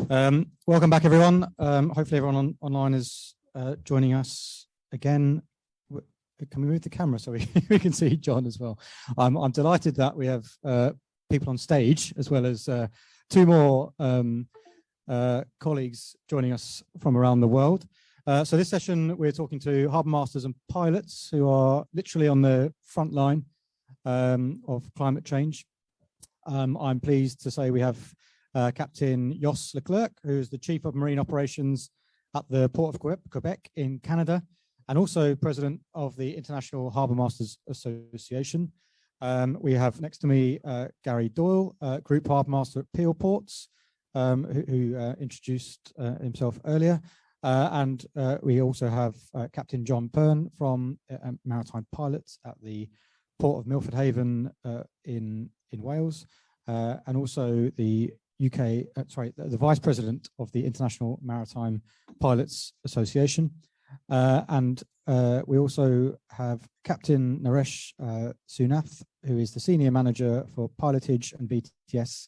Welcome back, everyone. Hopefully everyone online is joining us again. Can we move the camera so we can see John as well? I'm delighted that we have people on stage, as well as two more colleagues joining us from around the world. So this session, we're talking to harbour masters and pilots who are literally on the front line of climate change. I'm pleased to say we have Captain Yoss Leclerc, who is the Chief of Marine Operations at the Port of Quebec in Canada, and also President of the International Harbour Masters Association. We have next to me Gary Doyle, Group Harbour Master at Peel Ports, who introduced himself earlier. And we also have Captain John Pearn from Maritime Pilots at the Port of Milford Haven in Wales, and also the the Vice President of the International Maritime Pilots Association. And we also have Captain Naresh Sewnath, who is the Senior Manager for Pilotage and BTS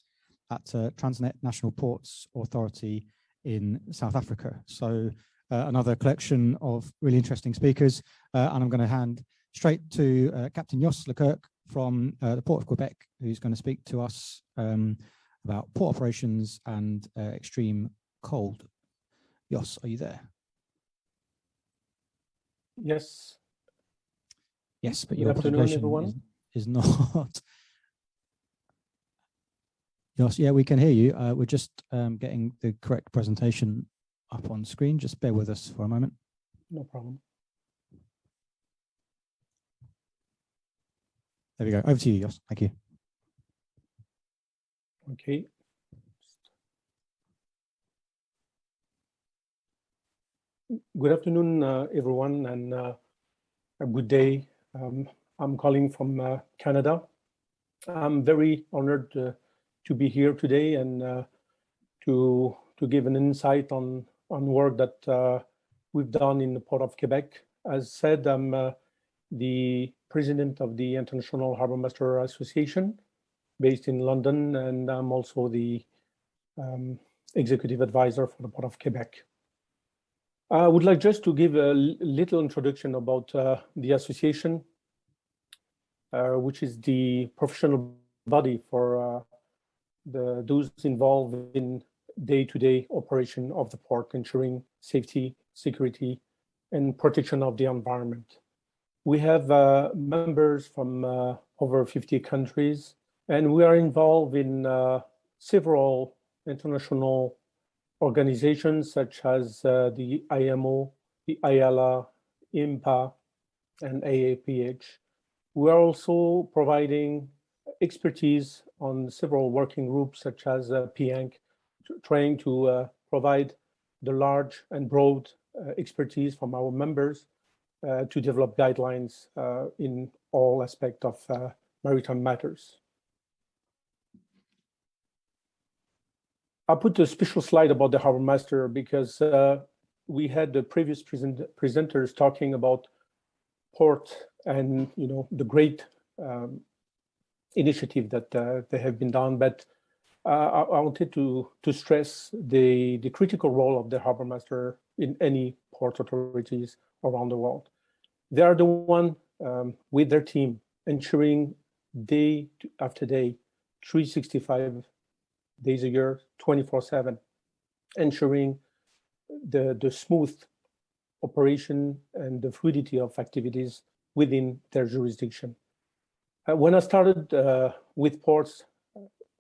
at Transnet National Ports Authority in South Africa. So another collection of really interesting speakers. And I'm going to hand straight to Captain Yoss Leclerc from the Port of Quebec, who's going to speak to us about port operations and extreme cold. Yoss, are you there? Yes. Yes, but your presentation is not. Yoss, yeah, we can hear you. We're just getting the correct presentation up on screen. Just bear with us for a moment. No problem. There we go. Over to you, Yoss. Thank you. Okay. Good afternoon, everyone, and a good day. I'm calling from Canada. I'm very honored to be here today and to give an insight on work that we've done in the Port of Quebec. As said, I'm the president of the International Harbour Master Association, based in London, and I'm also the executive advisor for the Port of Quebec. I would like just to give a little introduction about the association, which is the professional body for those involved in day-to-day operation of the port, ensuring safety, security, and protection of the environment. We have members from over 50 countries, and we are involved in several international organizations such as the IMO, the IALA, IMPA, and AAPH. We are also providing expertise on several working groups such as PIANC, trying to provide the large and broad expertise from our members to develop guidelines in all aspects of maritime matters. I put a special slide about the Harbour Master because we had the previous presenters talking about port and the great initiative that they have been done, but I wanted to stress the critical role of the Harbour Master in any port authorities around the world. They are the one with their team ensuring day after day, 365 days a year, 24/7, ensuring the smooth operation and the fluidity of activities within their jurisdiction. When I started with ports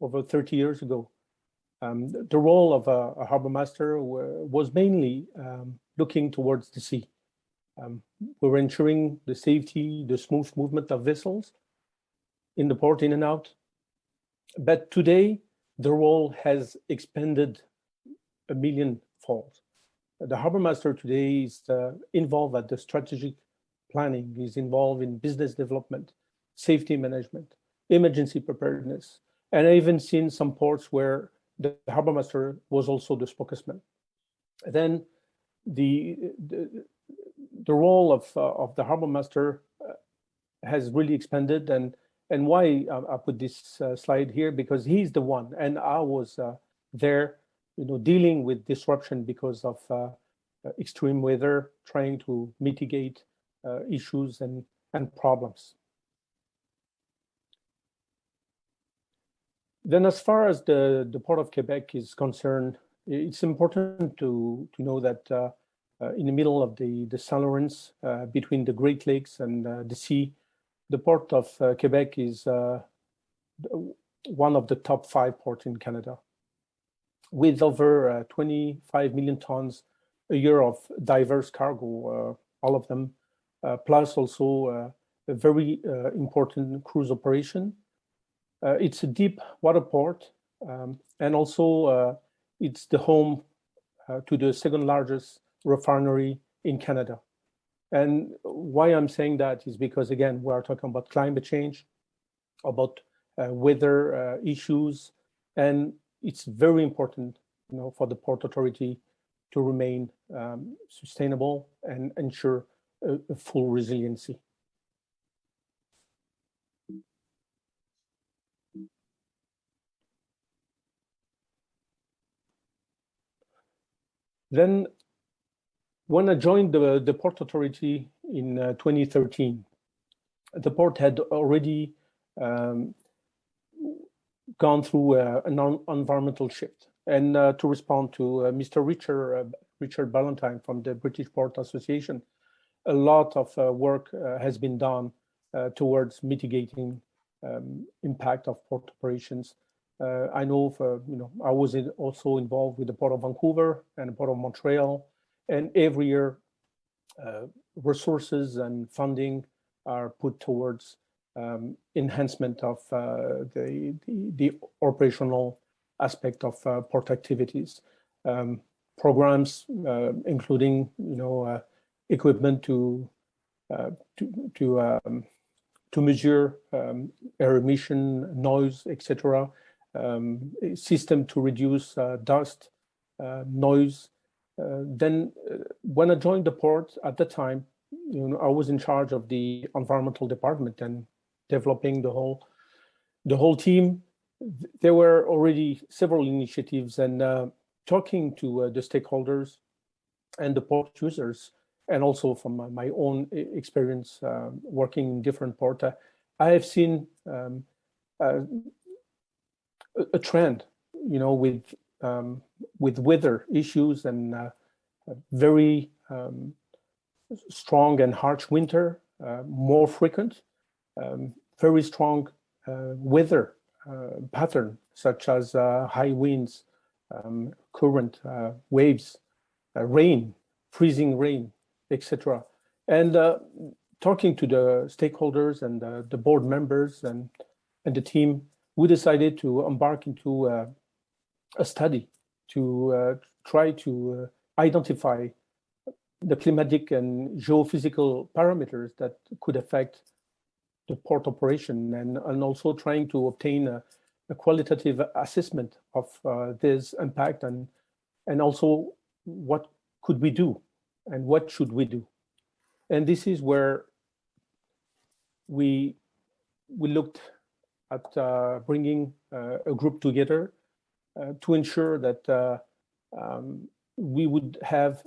over 30 years ago, the role of a harbour master was mainly looking towards the sea. We were ensuring the safety, the smooth movement of vessels in the port, in and out. But today, the role has expanded a million-fold. The harbour master today is involved at the strategic planning, is involved in business development, safety management, emergency preparedness, and I even seen some ports where the harbour master was also the spokesman. Then the role of the harbour master has really expanded, and why I put this slide here, because he's the one, and I was there dealing with disruption because of extreme weather, trying to mitigate issues and problems. Then as far as the Port of Quebec is concerned, it's important to know that in the middle of the St. Lawrence, between the Great Lakes and the sea, the Port of Quebec is one of the top 5 ports in Canada, with over 25 million tons a year of diverse cargo, all of them, plus also a very important cruise operation. It's a deep water port, and also it's the home to the second largest refinery in Canada. And why I'm saying that is because, again, we are talking about climate change, about weather issues, and it's very important, for the Port Authority to remain sustainable and ensure a full resiliency. Then, when I joined the Port Authority in 2013, the port had already gone through an environmental shift. And to respond to Mr. Richard Ballantyne from the British Port Association, a lot of work has been done towards mitigating impact of port operations. I know, I was also involved with the Port of Vancouver and the Port of Montreal, and every year resources and funding are put towards enhancement of the operational aspect of port activities. Programs including, equipment to measure air emission, noise, etc. System to reduce dust, noise. Then when I joined the port at the time, I was in charge of the environmental department and developing the whole team. There were already several initiatives, and talking to the stakeholders and the port users, and also from my own experience working in different ports, I have seen a trend, with weather issues and very strong and harsh winter, more frequent, very strong weather pattern, such as high winds, current, waves, rain, freezing rain, etc. And talking to the stakeholders and the board members and the team, we decided to embark into a study to try to identify the climatic and geophysical parameters that could affect the port operation, and also trying to obtain a qualitative assessment of this impact, and also what could we do and what should we do. And this is where we looked at bringing a group together to ensure that we would have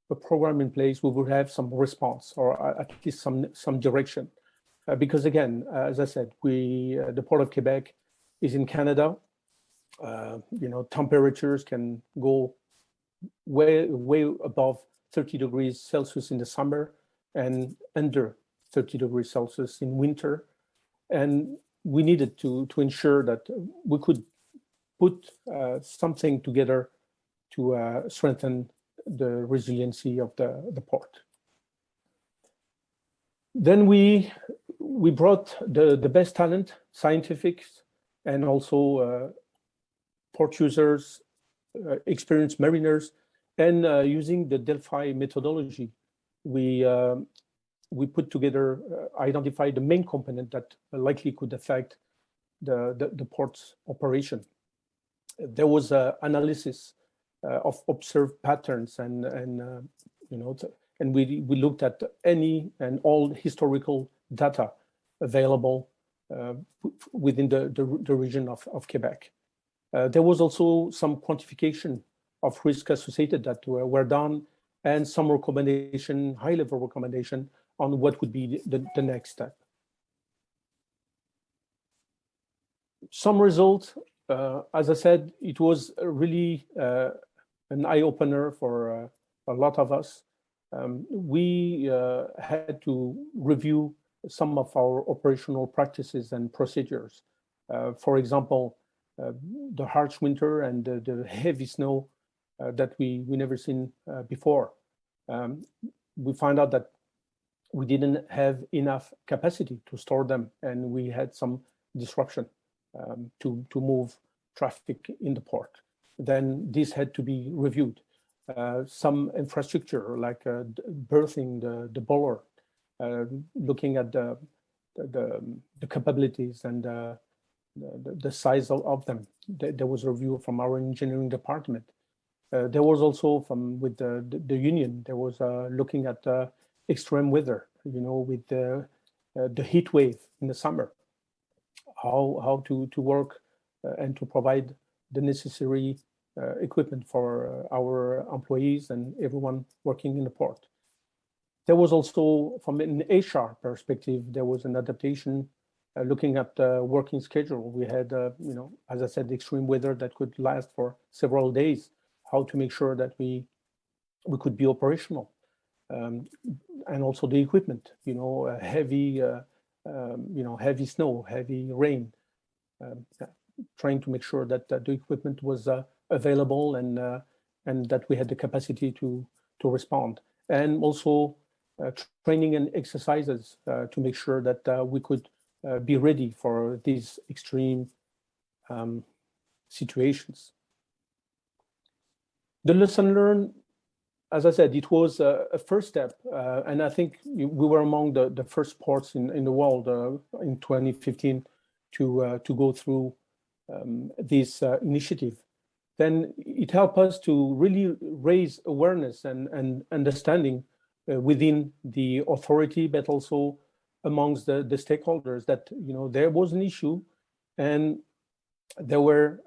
a program in place, we would have some response, or at least some direction. Because again, as I said, the Port of Quebec is in Canada. Temperatures can go way above 30 degrees Celsius in the summer and under 30 degrees Celsius in winter. And we needed to ensure that we could put something together to strengthen the resiliency of the port. Then we brought the best talent, scientifics, and also port users, experienced mariners, and using the Delphi methodology, we put together, identified the main component that likely could affect the port's operation. There was an analysis of observed patterns, and we looked at any and all historical data available within the region of Quebec. There was also some quantification of risk associated that were done, and some recommendation, high-level recommendation on what would be the next step. Some results, as I said, it was really an eye-opener for a lot of us. We had to review some of our operational practices and procedures. For example, the harsh winter and the heavy snow that we never seen before. We found out that we didn't have enough capacity to store them, and we had some disruption to move traffic in the port. Then this had to be reviewed. Some infrastructure like berthing the boiler, looking at the capabilities and the size of them. There was a review from our engineering department. There was also with the union, there was looking at extreme weather, with the heat wave in the summer, how to work and to provide the necessary equipment for our employees and everyone working in the port. There was also, from an HR perspective, there was an adaptation looking at the working schedule. We had, as I said, extreme weather that could last for several days, how to make sure that we could be operational. And also the equipment, heavy snow, heavy rain, trying to make sure that the equipment was available and that we had the capacity to respond. And also training and exercises to make sure that we could be ready for these extreme situations. The lesson learned, as I said, it was a first step, and I think we were among the first ports in the world in 2015 to go through this initiative. Then it helped us to really raise awareness and understanding within the authority, but also amongst the stakeholders that there was an issue, and there were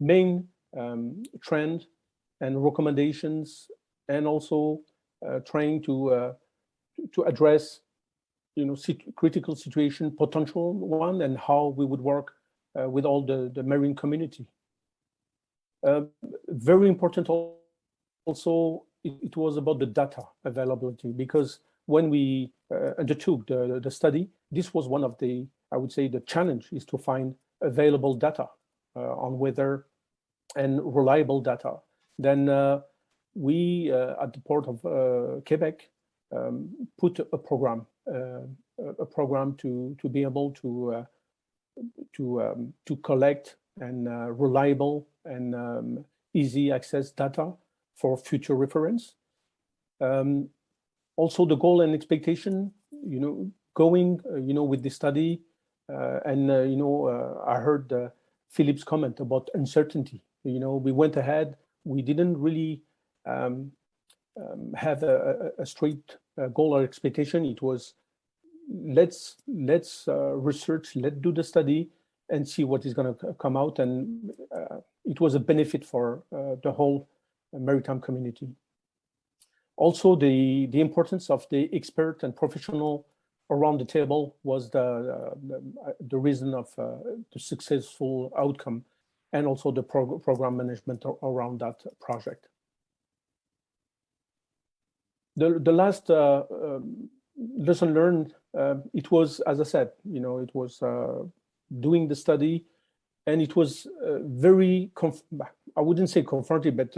main trend and recommendations, and also trying to address critical situation, potential one, and how we would work with all the marine community. Very important also, it was about the data availability, because when we undertook the study, this was one of the, I would say, the challenge is to find available data on weather and reliable data. Then we, at the Port of Quebec, put a program to be able to collect and reliable and easy access data for future reference. Also, the goal and expectation, going, with the study, and I heard Philip's comment about uncertainty. We went ahead. We didn't really have a straight goal or expectation. It was let's research, let's do the study and see what is going to come out. And it was a benefit for the whole maritime community. Also, the importance of the expert and professional around the table was the reason of the successful outcome, and also the program management around that project. The last lesson learned, it was, as I said, it was doing the study, and it was very, I wouldn't say confronting, but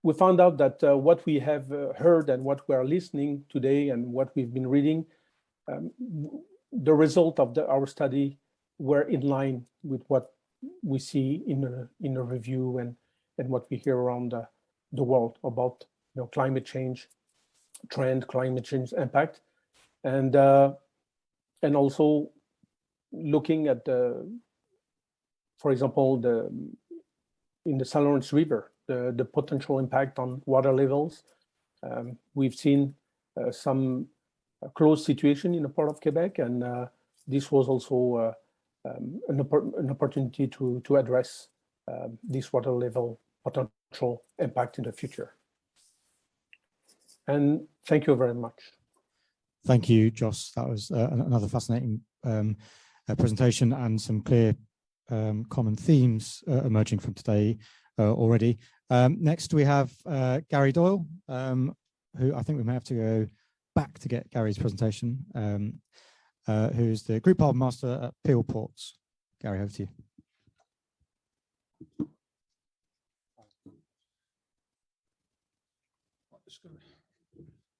we found out that what we have heard and what we are listening today and what we've been reading, the result of our study were in line with what we see in the review and what we hear around the world about climate change trend, climate change impact, and also looking at for example, in the St. Lawrence River, the potential impact on water levels. We've seen some close situation in the Port of Quebec, and this was also an opportunity to address this water level potential impact in the future. And thank you very much. Thank you, Yoss. That was another fascinating presentation and some clear common themes emerging from today already. Next, we have Gary Doyle, who I think we may have to go back to get Gary's presentation, who's the Group Harbour Master at Peel Ports. Gary, over to you.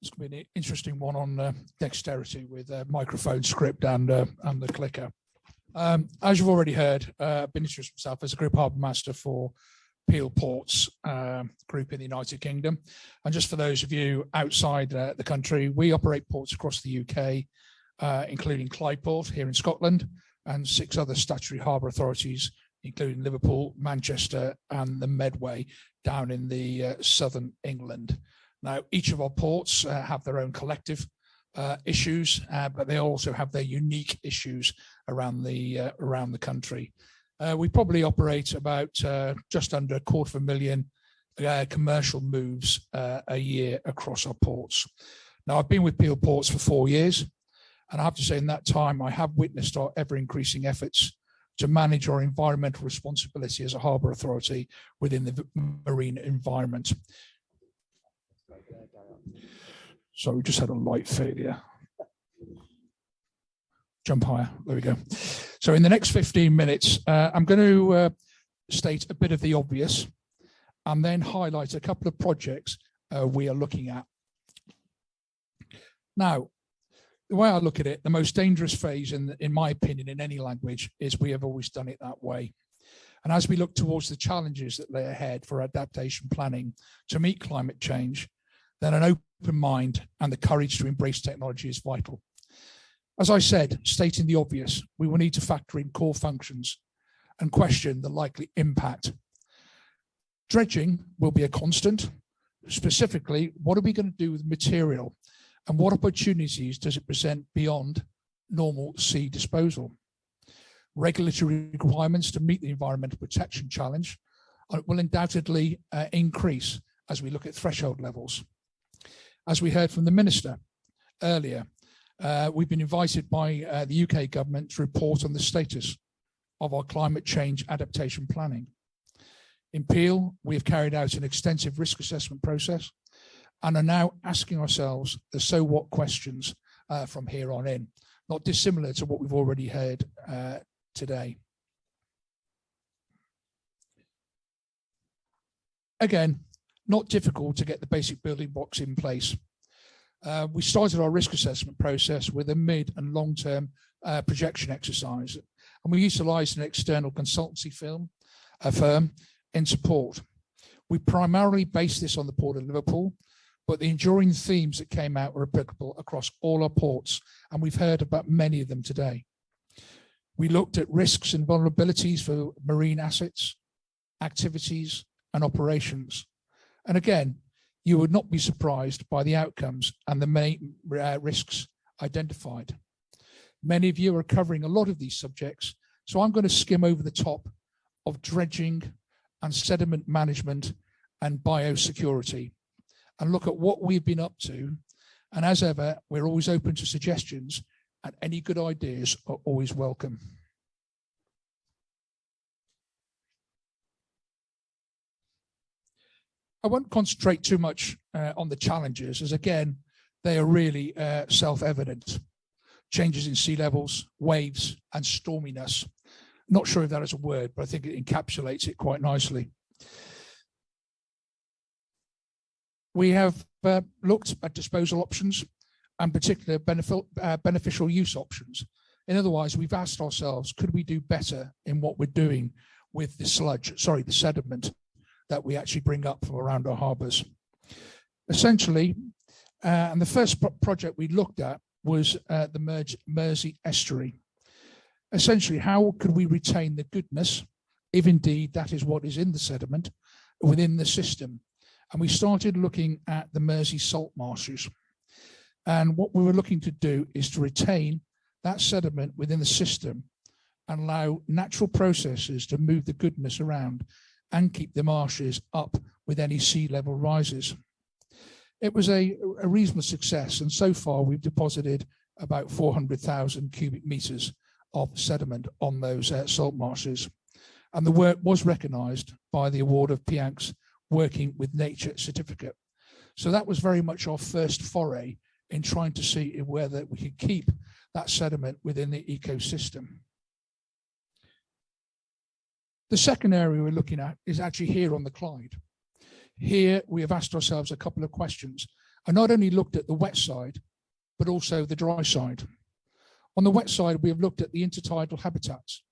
It's going to be an interesting one on dexterity with microphone, script, and the clicker. As you've already heard, I've been introduced myself as a Group Harbour Master for Peel Ports Group in the United Kingdom. And just for those of you outside the country, we operate ports across the UK, including Clyde here in Scotland, and 6 other statutory harbour authorities, including Liverpool, Manchester, and the Medway down in the southern England. Now, each of our ports have their own collective issues, but they also have their unique issues around the country. We probably operate about just under 250,000 commercial moves a year across our ports. Now, I've been with Peel Ports for 4 years, and I have to say in that time, I have witnessed our ever-increasing efforts to manage our environmental responsibility as a harbour authority within the marine environment. So we just had a light failure. Jump higher, there we go. So in the next 15 minutes, I'm going to state a bit of the obvious and then highlight a couple of projects we are looking at. Now, the way I look at it, the most dangerous phase, in my opinion, in any language, is we have always done it that way. And as we look towards the challenges that lay ahead for adaptation planning to meet climate change, then an open mind and the courage to embrace technology is vital. As I said, stating the obvious, we will need to factor in core functions and question the likely impact. Dredging will be a constant. Specifically, what are we going to do with material, and what opportunities does it present beyond normal sea disposal? Regulatory requirements to meet the environmental protection challenge will undoubtedly increase as we look at threshold levels. As we heard from the Minister earlier, we've been invited by the UK government to report on the status of our climate change adaptation planning. In Peel, we have carried out an extensive risk assessment process and are now asking ourselves the so what questions from here on in, not dissimilar to what we've already heard today. Again, not difficult to get the basic building blocks in place. We started our risk assessment process with a mid and long-term projection exercise, and we utilised an external consultancy firm in support. We primarily based this on the Port of Liverpool, but the enduring themes that came out were applicable across all our ports, and we've heard about many of them today. We looked at risks and vulnerabilities for marine assets, activities, and operations. And again, you would not be surprised by the outcomes and the main risks identified. Many of you are covering a lot of these subjects, so I'm going to skim over the top of dredging and sediment management and biosecurity and look at what we've been up to. And as ever, we're always open to suggestions, and any good ideas are always welcome. I won't concentrate too much on the challenges, as again, they are really self-evident. Changes in sea levels, waves, and storminess. Not sure if that is a word, but I think it encapsulates it quite nicely. We have looked at disposal options and particular beneficial use options. In other words, we've asked ourselves, could we do better in what we're doing with the the sediment that we actually bring up from around our harbours? Essentially, and the first project we looked at was the Mersey estuary. Essentially, how could we retain the goodness, if indeed that is what is in the sediment, within the system? And we started looking at the Mersey salt marshes. And what we were looking to do is to retain that sediment within the system and allow natural processes to move the goodness around and keep the marshes up with any sea level rises. It was a reasonable success, and so far we've deposited about 400,000 cubic meters of sediment on those salt marshes. And the work was recognised by the award of Piank's Working with Nature certificate. So that was very much our first foray in trying to see whether we could keep that sediment within the ecosystem. The second area we're looking at is actually here on the Clyde. Here we have asked ourselves a couple of questions and not only looked at the wet side, but also the dry side. On the wet side, we have looked at the intertidal habitats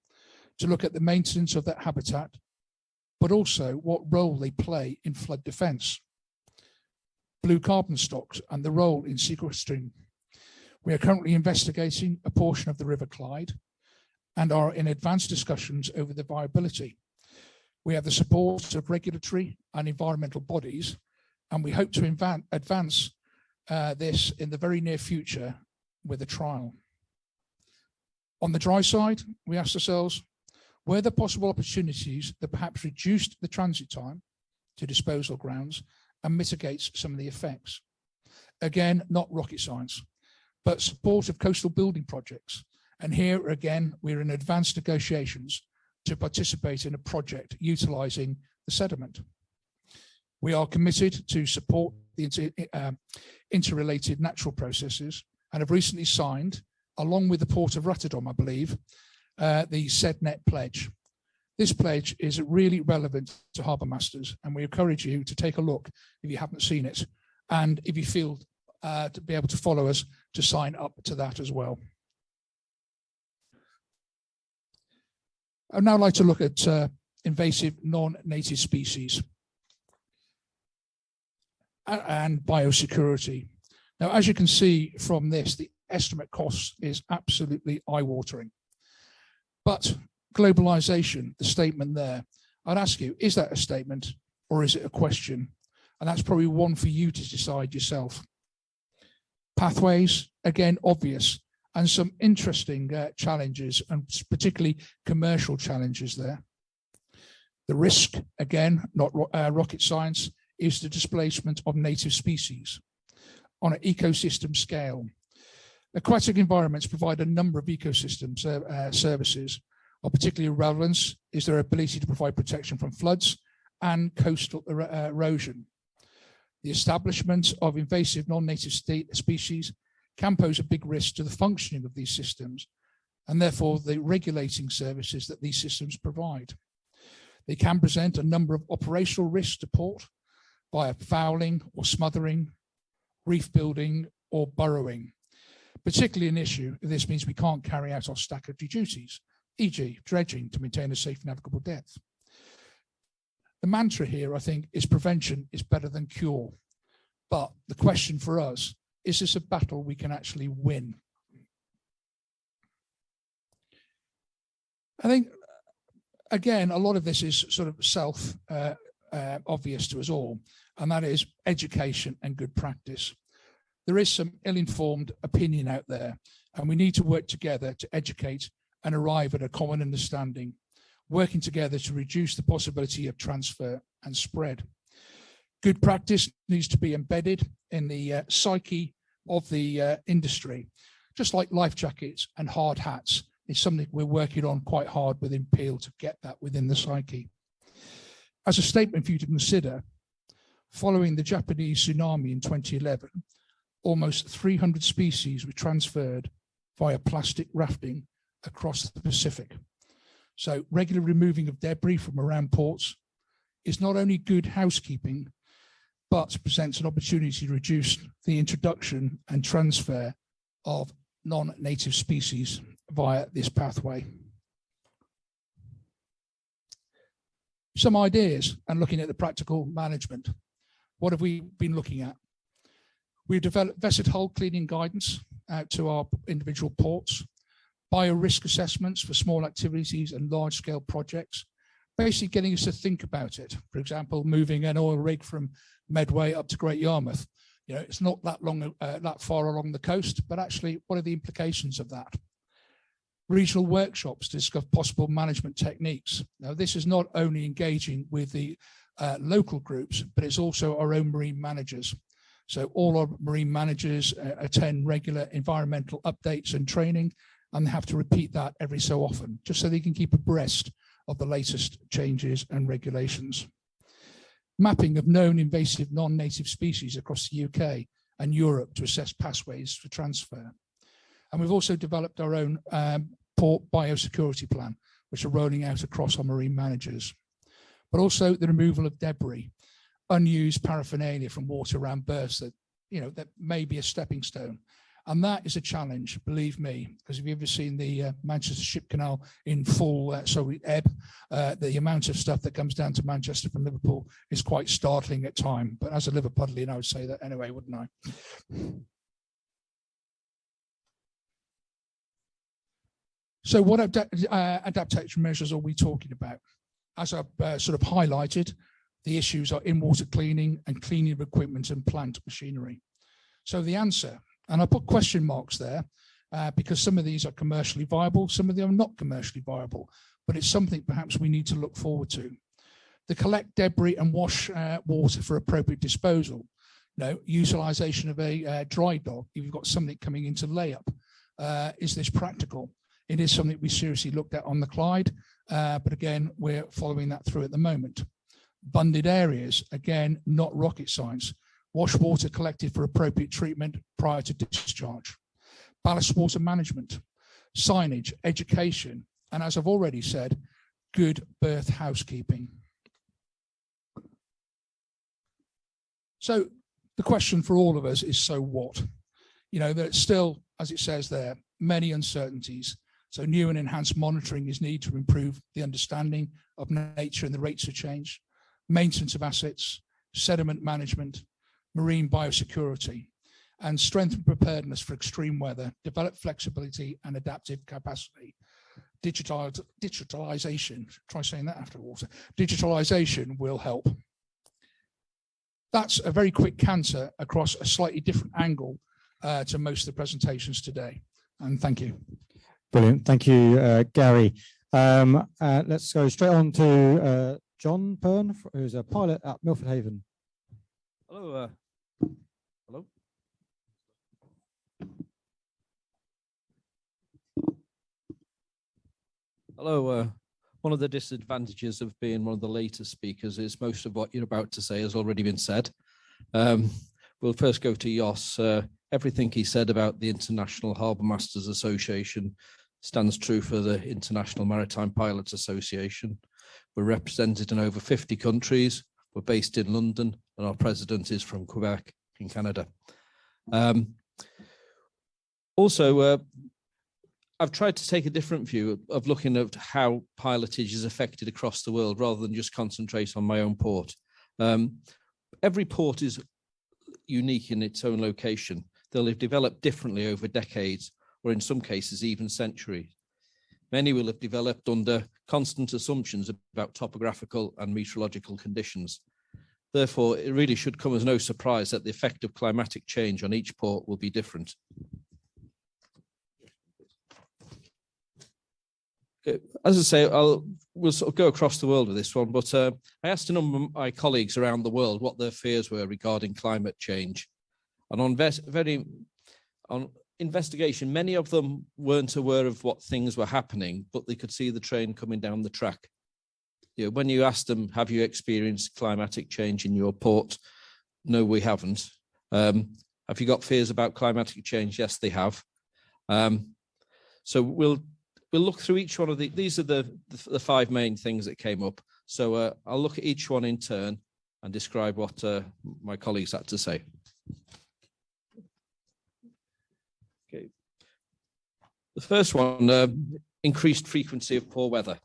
to look at the maintenance of that habitat, but also what role they play in flood defence, blue carbon stocks and the role in sequestering. We are currently investigating a portion of the River Clyde and are in advanced discussions over the viability. We have the support of regulatory and environmental bodies, and we hope to advance this in the very near future with a trial. On the dry side, we asked ourselves, were there possible opportunities that perhaps reduced the transit time to disposal grounds and mitigates some of the effects? Again, not rocket science, but support of coastal building projects. And here again, we're in advanced negotiations to participate in a project utilising the sediment. We are committed to support the interrelated natural processes and have recently signed, along with the Port of Rotterdam, I believe, the Sewnath pledge. This pledge is really relevant to harbour masters, and we encourage you to take a look if you haven't seen it, and if you feel to be able to follow us, to sign up to that as well. I'd now like to look at invasive non-native species and biosecurity. Now, as you can see from this, the estimate cost is absolutely eye-watering. But globalization, the statement there, I'd ask you, is that a statement or is it a question? And that's probably one for you to decide yourself. Pathways, again, obvious, and some interesting challenges, and particularly commercial challenges there. The risk, again, not rocket science, is the displacement of native species on an ecosystem scale. Aquatic environments provide a number of ecosystem services. Of particular relevance is their ability to provide protection from floods and coastal erosion. The establishment of invasive non-native species can pose a big risk to the functioning of these systems and therefore the regulating services that these systems provide. They can present a number of operational risks to port via fouling or smothering, reef building or burrowing. Particularly an issue if this means we can't carry out our statutory duties, e.g. dredging to maintain a safe navigable depth. The mantra here, I think, is prevention is better than cure. But the question for us, is this a battle we can actually win? I think, again, a lot of this is sort of obvious to us all, and that is education and good practice. There is some ill-informed opinion out there, and we need to work together to educate and arrive at a common understanding, working together to reduce the possibility of transfer and spread. Good practice needs to be embedded in the psyche of the industry, just like life jackets and hard hats. It's something we're working on quite hard within Peel to get that within the psyche. As a statement for you to consider, following the Japanese tsunami in 2011, almost 300 species were transferred via plastic rafting across the Pacific. So regular removing of debris from around ports is not only good housekeeping, but presents an opportunity to reduce the introduction and transfer of non-native species via this pathway. Some ideas and looking at the practical management. What have we been looking at? We've developed vessel hull cleaning guidance out to our individual ports, bio-risk assessments for small activities and large-scale projects, basically getting us to think about it. For example, moving an oil rig from Medway up to Great Yarmouth. You know, it's not that long, that far along the coast, but actually, what are the implications of that? Regional workshops to discuss possible management techniques. Now, this is not only engaging with the local groups, but it's also our own marine managers. So all our marine managers attend regular environmental updates and training, and they have to repeat that every so often, just so they can keep abreast of the latest changes and regulations. Mapping of known invasive non-native species across the UK and Europe to assess pathways for transfer. And we've also developed our own port biosecurity plan, which are rolling out across our marine managers. But also the removal of debris, unused paraphernalia from water around berths that, that may be a stepping stone. And that is a challenge, believe me, because if you've ever seen the Manchester Ship Canal in full, ebb, the amount of stuff that comes down to Manchester from Liverpool is quite startling at times. But as a Liverpudlian, I would say that anyway, wouldn't I? So what adaptation measures are we talking about? As I've sort of highlighted, the issues are in-water cleaning and cleaning of equipment and plant machinery. So the answer, and I put question marks there because some of these are commercially viable, some of them are not commercially viable, but it's something perhaps we need to look forward to. The collect debris and wash water for appropriate disposal. Utilisation of a dry dock if you've got something coming into layup. Is this practical? It is something we seriously looked at on the Clyde, but again, we're following that through at the moment. Bunded areas, again, not rocket science. Wash water collected for appropriate treatment prior to discharge. Ballast water management, signage, education, and as I've already said, good berth housekeeping. So the question for all of us is, so what? There's still, as it says there, many uncertainties. So new and enhanced monitoring is needed to improve the understanding of nature and the rates of change, maintenance of assets, sediment management, marine biosecurity, and strengthen preparedness for extreme weather, develop flexibility and adaptive capacity. Digitalization, try saying that after water, digitalization will help. That's a very quick canter across a slightly different angle to most of the presentations today. And thank you. Brilliant. Thank you, Gary. Let's go straight on to John Pearn, who's a pilot at Milford Haven. Hello. Hello. Hello. One of the disadvantages of being one of the later speakers is most of what you're about to say has already been said. We'll first go to Yoss. Everything he said about the International Harbour Masters Association stands true for the International Maritime Pilots Association. We're represented in over 50 countries. We're based in London, and our president is from Quebec in Canada. I've tried to take a different view of looking at how pilotage is affected across the world rather than just concentrate on my own port. Every port is unique in its own location. They'll have developed differently over decades, or in some cases even centuries. Many will have developed under constant assumptions about topographical and meteorological conditions. Therefore, it really should come as no surprise that the effect of climatic change on each port will be different. As I say, we'll sort of go across the world with this one, but I asked a number of my colleagues around the world what their fears were regarding climate change. And on investigation, many of them weren't aware of what things were happening, but they could see the train coming down the track. When you ask them, have you experienced climatic change in your port? No, we haven't. Have you got fears about climatic change? Yes, they have. So we'll look through each one of these are the 5 main things that came up. So I'll look at each one in turn and describe what my colleagues had to say. Okay. The first one, increased frequency of poor weather.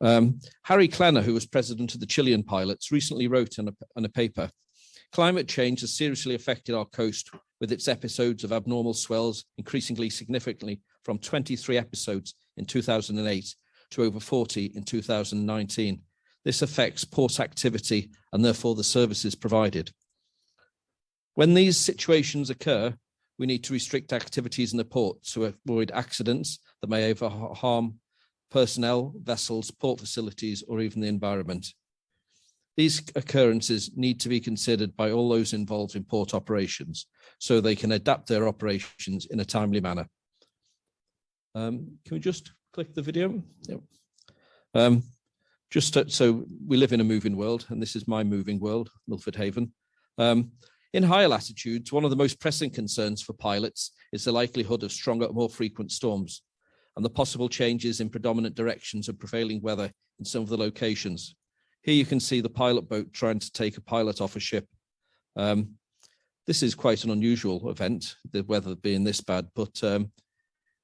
Harry Klenner, who was president of the Chilean pilots, recently wrote in a paper, climate change has seriously affected our coast with its episodes of abnormal swells increasingly significantly from 23 episodes in 2008 to over 40 in 2019. This affects port activity and therefore the services provided. When these situations occur, we need to restrict activities in the port to avoid accidents that may either harm personnel, vessels, port facilities, or even the environment. These occurrences need to be considered by all those involved in port operations so they can adapt their operations in a timely manner. Can we just click the video? Yep. So we live in a moving world, and this is my moving world, Milford Haven. In higher latitudes, one of the most pressing concerns for pilots is the likelihood of stronger, more frequent storms and the possible changes in predominant directions of prevailing weather in some of the locations. Here you can see the pilot boat trying to take a pilot off a ship. This is quite an unusual event, the weather being this bad, but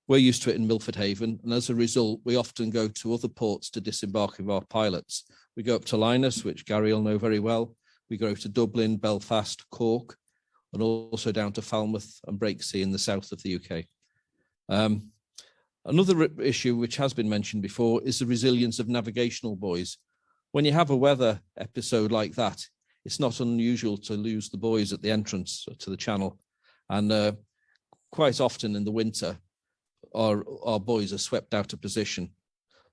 we're used to it in Milford Haven, and as a result, we often go to other ports to disembark with our pilots. We go up to Linus, which Gary will know very well. We go to Dublin, Belfast, Cork, and also down to Falmouth and Breaksea in the south of the UK. Another issue which has been mentioned before is the resilience of navigational buoys. When you have a weather episode like that, it's not unusual to lose the buoys at the entrance to the channel. And quite often in the winter, our buoys are swept out of position.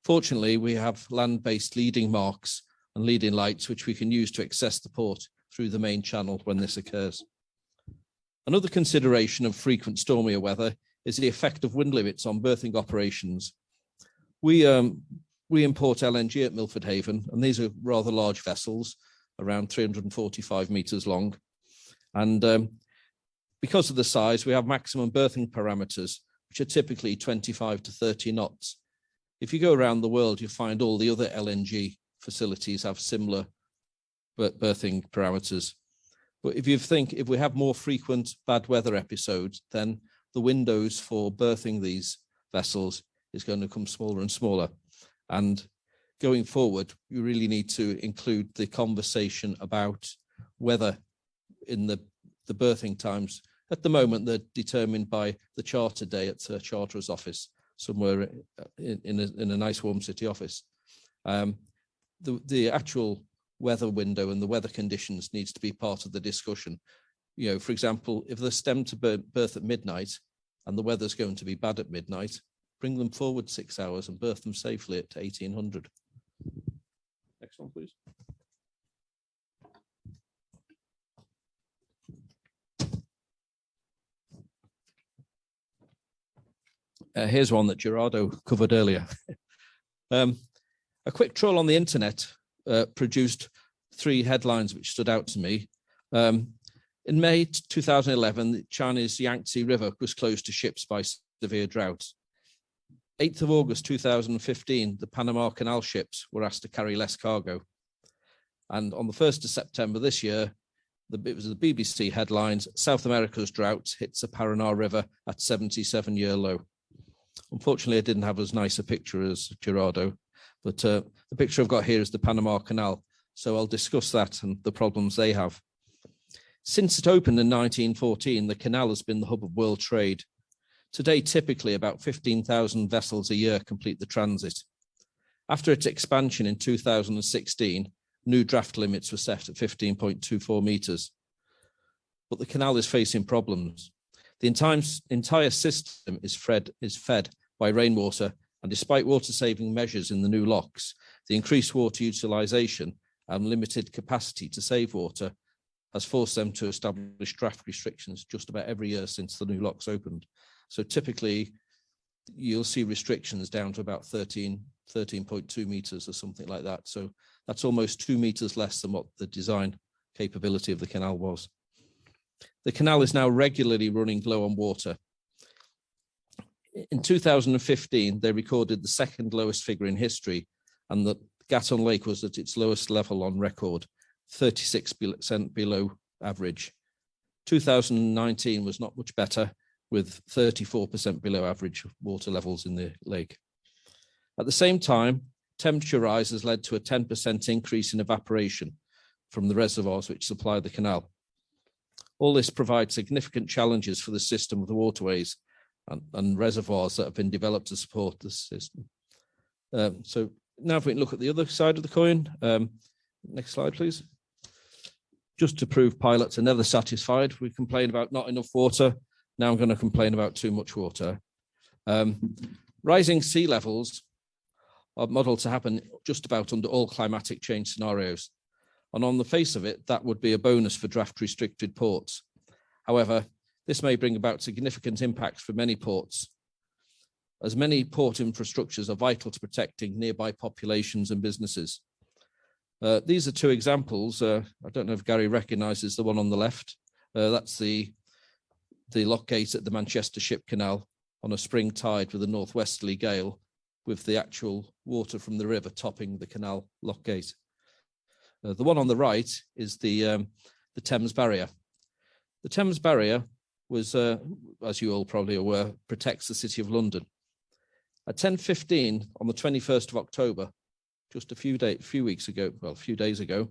Fortunately, we have land-based leading marks and leading lights, which we can use to access the port through the main channel when this occurs. Another consideration of frequent stormier weather is the effect of wind limits on berthing operations. We import LNG at Milford Haven, and these are rather large vessels, around 345 meters long. And because of the size, we have maximum berthing parameters, which are typically 25 to 30 knots. If you go around the world, you find all the other LNG facilities have similar berthing parameters. But if we have more frequent bad weather episodes, then the windows for berthing these vessels is going to become smaller and smaller. And going forward, you really need to include the conversation about weather in the berthing times. At the moment, they're determined by the charter day at the charterer's office, somewhere in a nice warm city office. The actual weather window and the weather conditions needs to be part of the discussion. You know, for example, if they're stemmed to berth at midnight and the weather's going to be bad at midnight, bring them forward 6 hours and berth them safely at 1800. Next one, please. Here's one that Gerardo covered earlier. A quick troll on the internet produced 3 headlines which stood out to me. In May 2011, the China's Yangtze River was closed to ships by severe droughts. 8th of August 2015, the Panama Canal ships were asked to carry less cargo. And on the 1st of September this year, it was the BBC headlines, South America's drought hits the Paraná River at 77-year low. Unfortunately, I didn't have as nice a picture as Gerardo, but the picture I've got here is the Panama Canal. So I'll discuss that and the problems they have. Since it opened in 1914, the canal has been the hub of world trade. Today, typically about 15,000 vessels a year complete the transit. After its expansion in 2016, new draft limits were set at 15.24 meters. But the canal is facing problems. The entire system is fed by rainwater, and despite water-saving measures in the new locks, the increased water utilisation and limited capacity to save water has forced them to establish draft restrictions just about every year since the new locks opened. So typically, you'll see restrictions down to about 13.2 meters or something like that. So that's almost 2 meters less than what the design capability of the canal was. The canal is now regularly running low on water. In 2015, they recorded the second lowest figure in history, and the Gatton Lake was at its lowest level on record, 36% below average. 2019 was not much better, with 34% below average water levels in the lake. At the same time, temperature rise has led to a 10% increase in evaporation from the reservoirs which supply the canal. All this provides significant challenges for the system of the waterways and reservoirs that have been developed to support the system. So now if we look at the other side of the coin, next slide, please. Just to prove pilots are never satisfied, we complain about not enough water. Now I'm going to complain about too much water. Rising sea levels are modeled to happen just about under all climatic change scenarios. And on the face of it, that would be a bonus for draft restricted ports. However, this may bring about significant impacts for many ports, as many port infrastructures are vital to protecting nearby populations and businesses. These are two examples. I don't know if Gary recognises the one on the left. That's the lock gate at the Manchester Ship Canal on a spring tide with a northwesterly gale, with the actual water from the river topping the canal lock gate. The one on the right is the Thames Barrier. The Thames Barrier was, as you all probably are aware, protects the City of London. At 10:15 on the 21st of October, just a few days ago,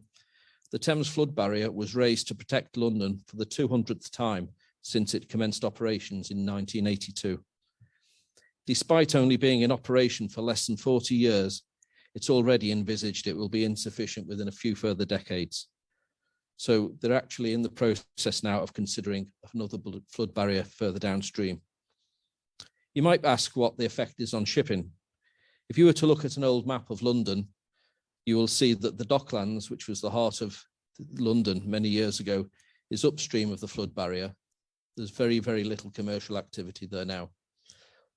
the Thames Flood Barrier was raised to protect London for the 200th time since it commenced operations in 1982. Despite only being in operation for less than 40 years, it's already envisaged it will be insufficient within a few further decades. So they're actually in the process now of considering another flood barrier further downstream. You might ask what the effect is on shipping. If you were to look at an old map of London, you will see that the Docklands, which was the heart of London many years ago, is upstream of the flood barrier. There's very, very little commercial activity there now.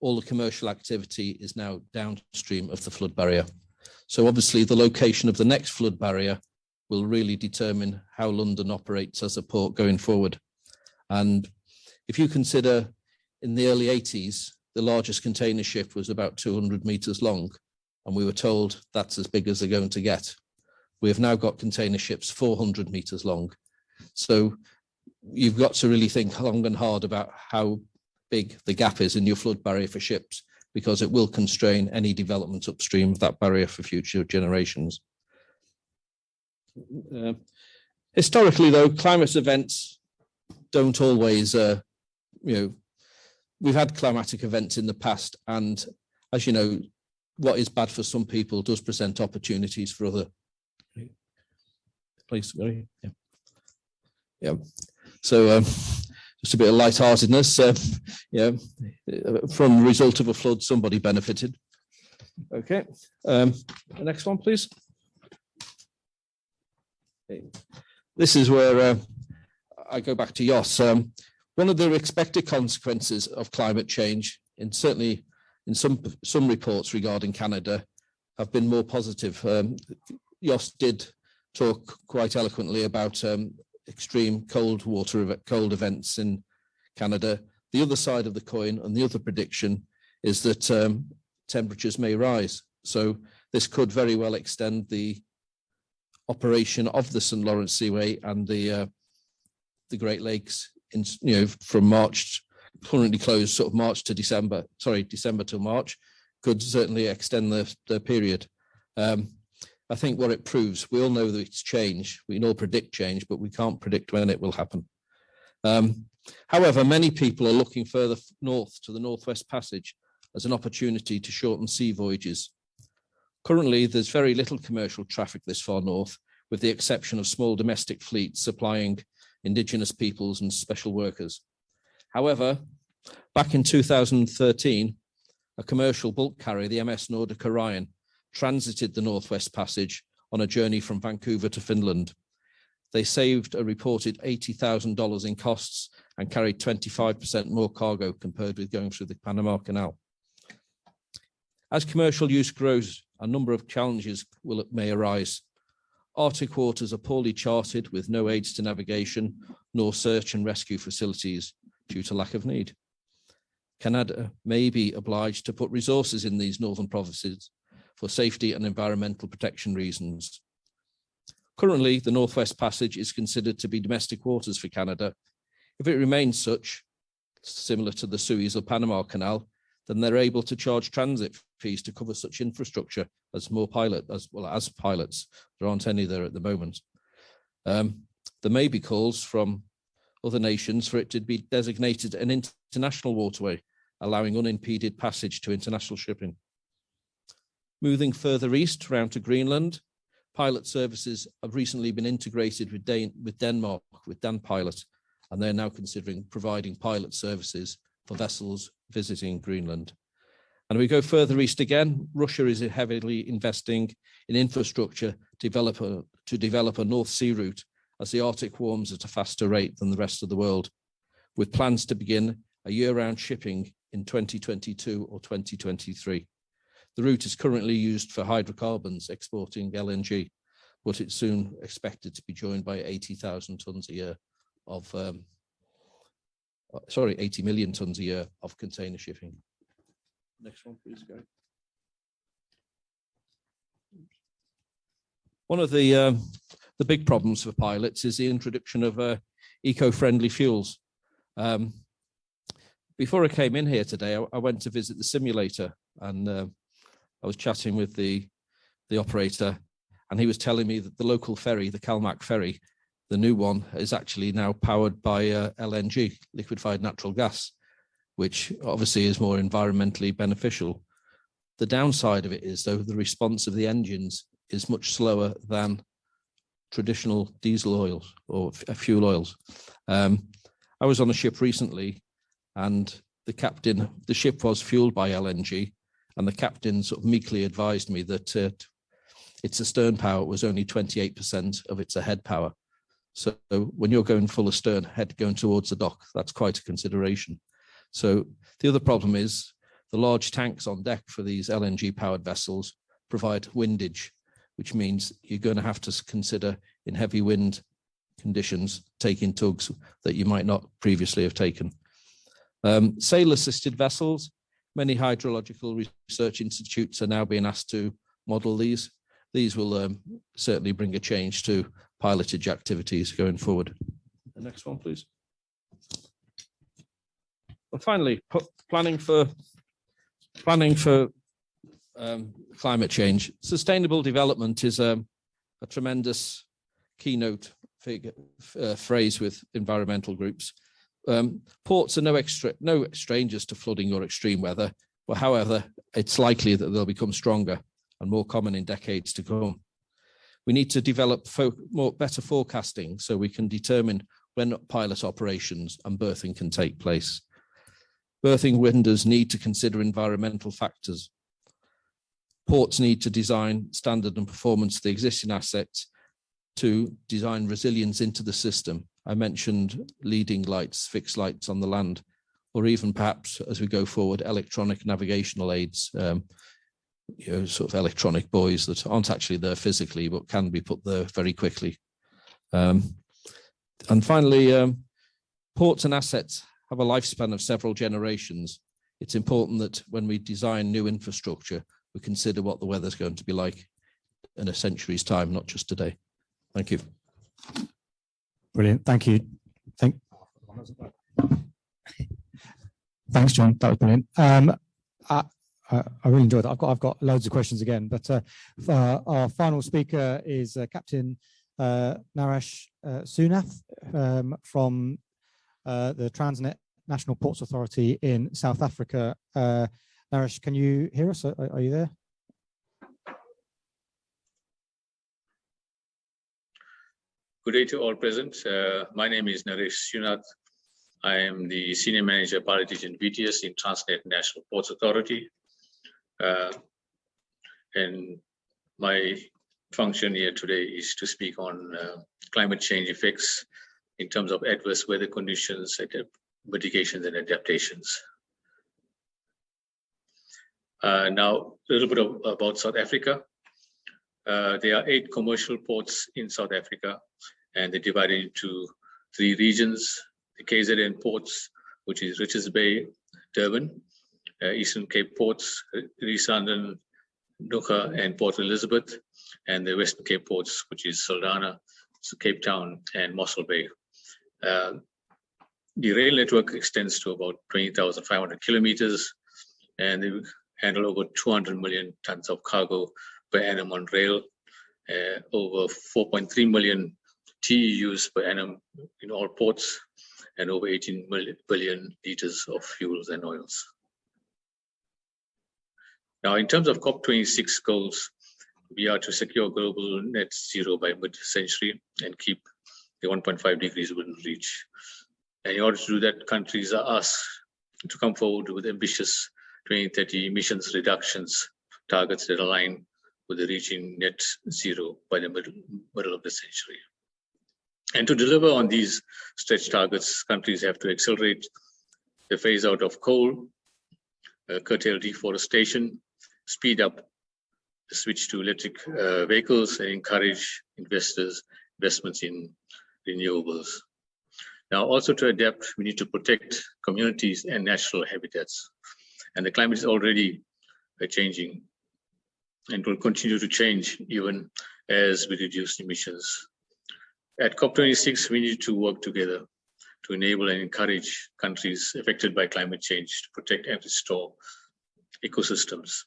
All the commercial activity is now downstream of the flood barrier. So obviously the location of the next flood barrier will really determine how London operates as a port going forward. And if you consider in the early 80s, the largest container ship was about 200 meters long, and we were told that's as big as they're going to get. We have now got container ships 400 meters long. So you've got to really think long and hard about how big the gap is in your flood barrier for ships, because it will constrain any development upstream of that barrier for future generations. Historically, though, climate events don't always, we've had climatic events in the past, and as you know, what is bad for some people does present opportunities for other. Please, yeah. So just a bit of lightheartedness. From the result of a flood, somebody benefited. Okay, the next one, please. Okay. This is where I go back to Yoss. One of the expected consequences of climate change, and certainly in some reports regarding Canada, have been more positive. Yoss did talk quite eloquently about extreme cold events in Canada. The other side of the coin and the other prediction is that temperatures may rise. So this could very well extend the operation of the St. Lawrence Seaway and the Great Lakes from March, currently closed sort of March to December, December to March, could certainly extend the period. I think what it proves, we all know that it's change. We can all predict change, but we can't predict when it will happen. However, many people are looking further north to the Northwest Passage as an opportunity to shorten sea voyages. Currently, there's very little commercial traffic this far north, with the exception of small domestic fleets supplying Indigenous peoples and special workers. However, back in 2013, a commercial bulk carrier, the MS Nordic Orion, transited the Northwest Passage on a journey from Vancouver to Finland. They saved a reported $80,000 in costs and carried 25% more cargo compared with going through the Panama Canal. As commercial use grows, a number of challenges may arise. Arctic waters are poorly charted with no aids to navigation nor search and rescue facilities due to lack of need. Canada may be obliged to put resources in these northern provinces for safety and environmental protection reasons. Currently, the Northwest Passage is considered to be domestic waters for Canada. If it remains such, similar to the Suez or Panama Canal, then they're able to charge transit fees to cover such infrastructure as pilots. There aren't any there at the moment. There may be calls from other nations for it to be designated an international waterway, allowing unimpeded passage to international shipping. Moving further east, round to Greenland, pilot services have recently been integrated with Denmark, with DanPilot, and they're now considering providing pilot services for vessels visiting Greenland. And we go further east again. Russia is heavily investing in infrastructure to develop a North Sea route as the Arctic warms at a faster rate than the rest of the world, with plans to begin a year-round shipping in 2022 or 2023. The route is currently used for hydrocarbons exporting LNG, but it's soon expected to be joined by 80,000 tons a year of, 80 million tons a year of container shipping. Next one, please, Gary. One of the big problems for pilots is the introduction of eco-friendly fuels. Before I came in here today, I went to visit the simulator, and I was chatting with the operator, and he was telling me that the local ferry, the Kalmak ferry, the new one, is actually now powered by LNG, liquefied natural gas, which obviously is more environmentally beneficial. The downside of it is, though, the response of the engines is much slower than traditional diesel oils or fuel oils. I was on a ship recently, and the ship was fueled by LNG, and the captain sort of meekly advised me that its astern power was only 28% of its ahead power. So when you're going full astern, head going towards the dock, that's quite a consideration. So the other problem is the large tanks on deck for these LNG powered vessels provide windage, which means you're going to have to consider in heavy wind conditions taking tugs that you might not previously have taken. Sail assisted vessels, many hydrological research institutes are now being asked to model these. These will certainly bring a change to pilotage activities going forward. The next one, please. And finally, planning for climate change. Sustainable development is a tremendous keynote phrase with environmental groups. Ports are no strangers to flooding or extreme weather, but however, it's likely that they'll become stronger and more common in decades to come. We need to develop better forecasting so we can determine when pilot operations and berthing can take place. Berthing windows need to consider environmental factors. Ports need to design standard and performance of the existing assets to design resilience into the system. I mentioned leading lights, fixed lights on the land, or even perhaps as we go forward, electronic navigational aids, sort of electronic buoys that aren't actually there physically, but can be put there very quickly. And finally, ports and assets have a lifespan of several generations. It's important that when we design new infrastructure, we consider what the weather's going to be like in a century's time, not just today. Thank you. Brilliant. Thank you. Thanks, John. That was brilliant. I really enjoyed that. I've got loads of questions again, but our final speaker is Captain Naresh Sewnath from the Transnet National Ports Authority in South Africa. Naresh, can you hear us? Are you there? Good day to all present. My name is Naresh Sewnath. I am the Senior Manager, Pilotage and VTS in Transnet National Ports Authority. And my function here today is to speak on climate change effects in terms of adverse weather conditions, mitigations and adaptations. Now, a little bit about South Africa. There are 8 commercial ports in South Africa, and they're divided into 3 regions. The KZN ports, which is Richards Bay, Durban, Eastern Cape ports, East London, Nougat, and Port Elizabeth, and the Western Cape ports, which is Saldanha, Cape Town, and Mossel Bay. The rail network extends to about 20,500 kilometers, and they handle over 200 million tons of cargo per annum on rail, over 4.3 million TEUs per annum in all ports, and over 18 billion liters of fuels and oils. Now, in terms of COP26 goals, we are to secure global net zero by mid-century and keep the 1.5 degrees within reach. And in order to do that, countries are asked to come forward with ambitious 2030 emissions reductions targets that align with the reaching net zero by the middle of the century. And to deliver on these stretch targets, countries have to accelerate the phase out of coal, curtail deforestation, speed up the switch to electric vehicles, and encourage investments in renewables. Now, also to adapt, we need to protect communities and natural habitats. And the climate is already changing and will continue to change even as we reduce emissions. At COP26, we need to work together to enable and encourage countries affected by climate change to protect and restore ecosystems,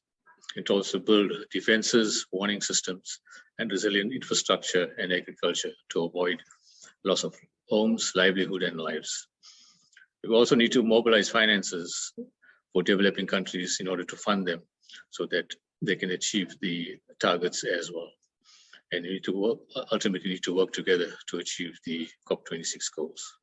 and to also build defenses, warning systems, and resilient infrastructure and agriculture to avoid loss of homes, livelihood, and lives. We also need to mobilize finances for developing countries in order to fund them so that they can achieve the targets as well. And we need to work, ultimately need to work together to achieve the COP26 goals.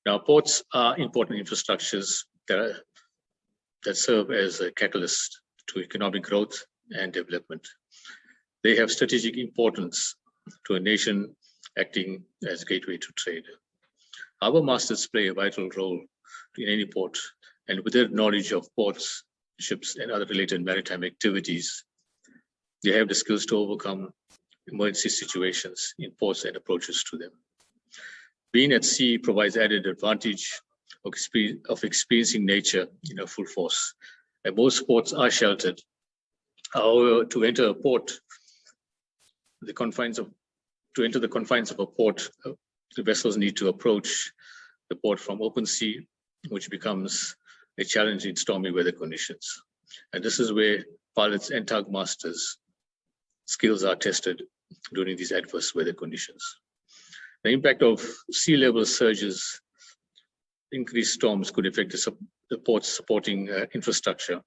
Now, ports are important infrastructures that serve as a catalyst to economic growth and development. They have strategic importance to a nation acting as a gateway to trade. Harbour masters play a vital role in any port, and with their knowledge of ports, ships, and other related maritime activities, they have the skills to overcome emergency situations in ports and approaches to them. Being at sea provides added advantage of experiencing nature in a full force. And most ports are sheltered. However, to enter a port, the confines of a port, the vessels need to approach the port from open sea, which becomes a challenge in stormy weather conditions. And this is where pilots and tug masters' skills are tested during these adverse weather conditions. The impact of sea level surges, increased storms could affect the port's supporting infrastructure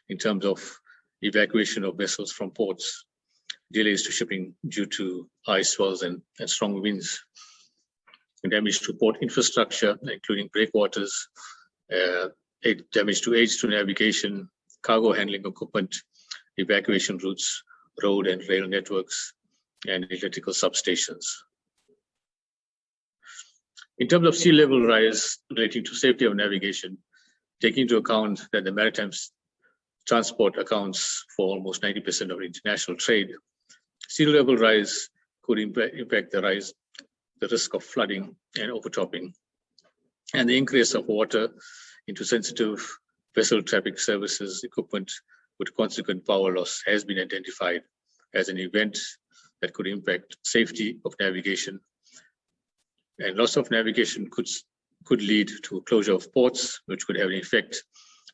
in terms of evacuation of vessels from ports, delays to shipping due to ice swells and strong winds, and damage to port infrastructure, including breakwaters, damage to aids to navigation, cargo handling equipment, evacuation routes, road and rail networks, and electrical substations. In terms of sea level rise relating to safety of navigation, taking into account that the maritime transport accounts for almost 90% of international trade, sea level rise could impact the risk of flooding and overtopping, and the increase of water into sensitive vessel traffic services equipment with consequent power loss has been identified as an event that could impact safety of navigation. And loss of navigation could lead to closure of ports, which could have an effect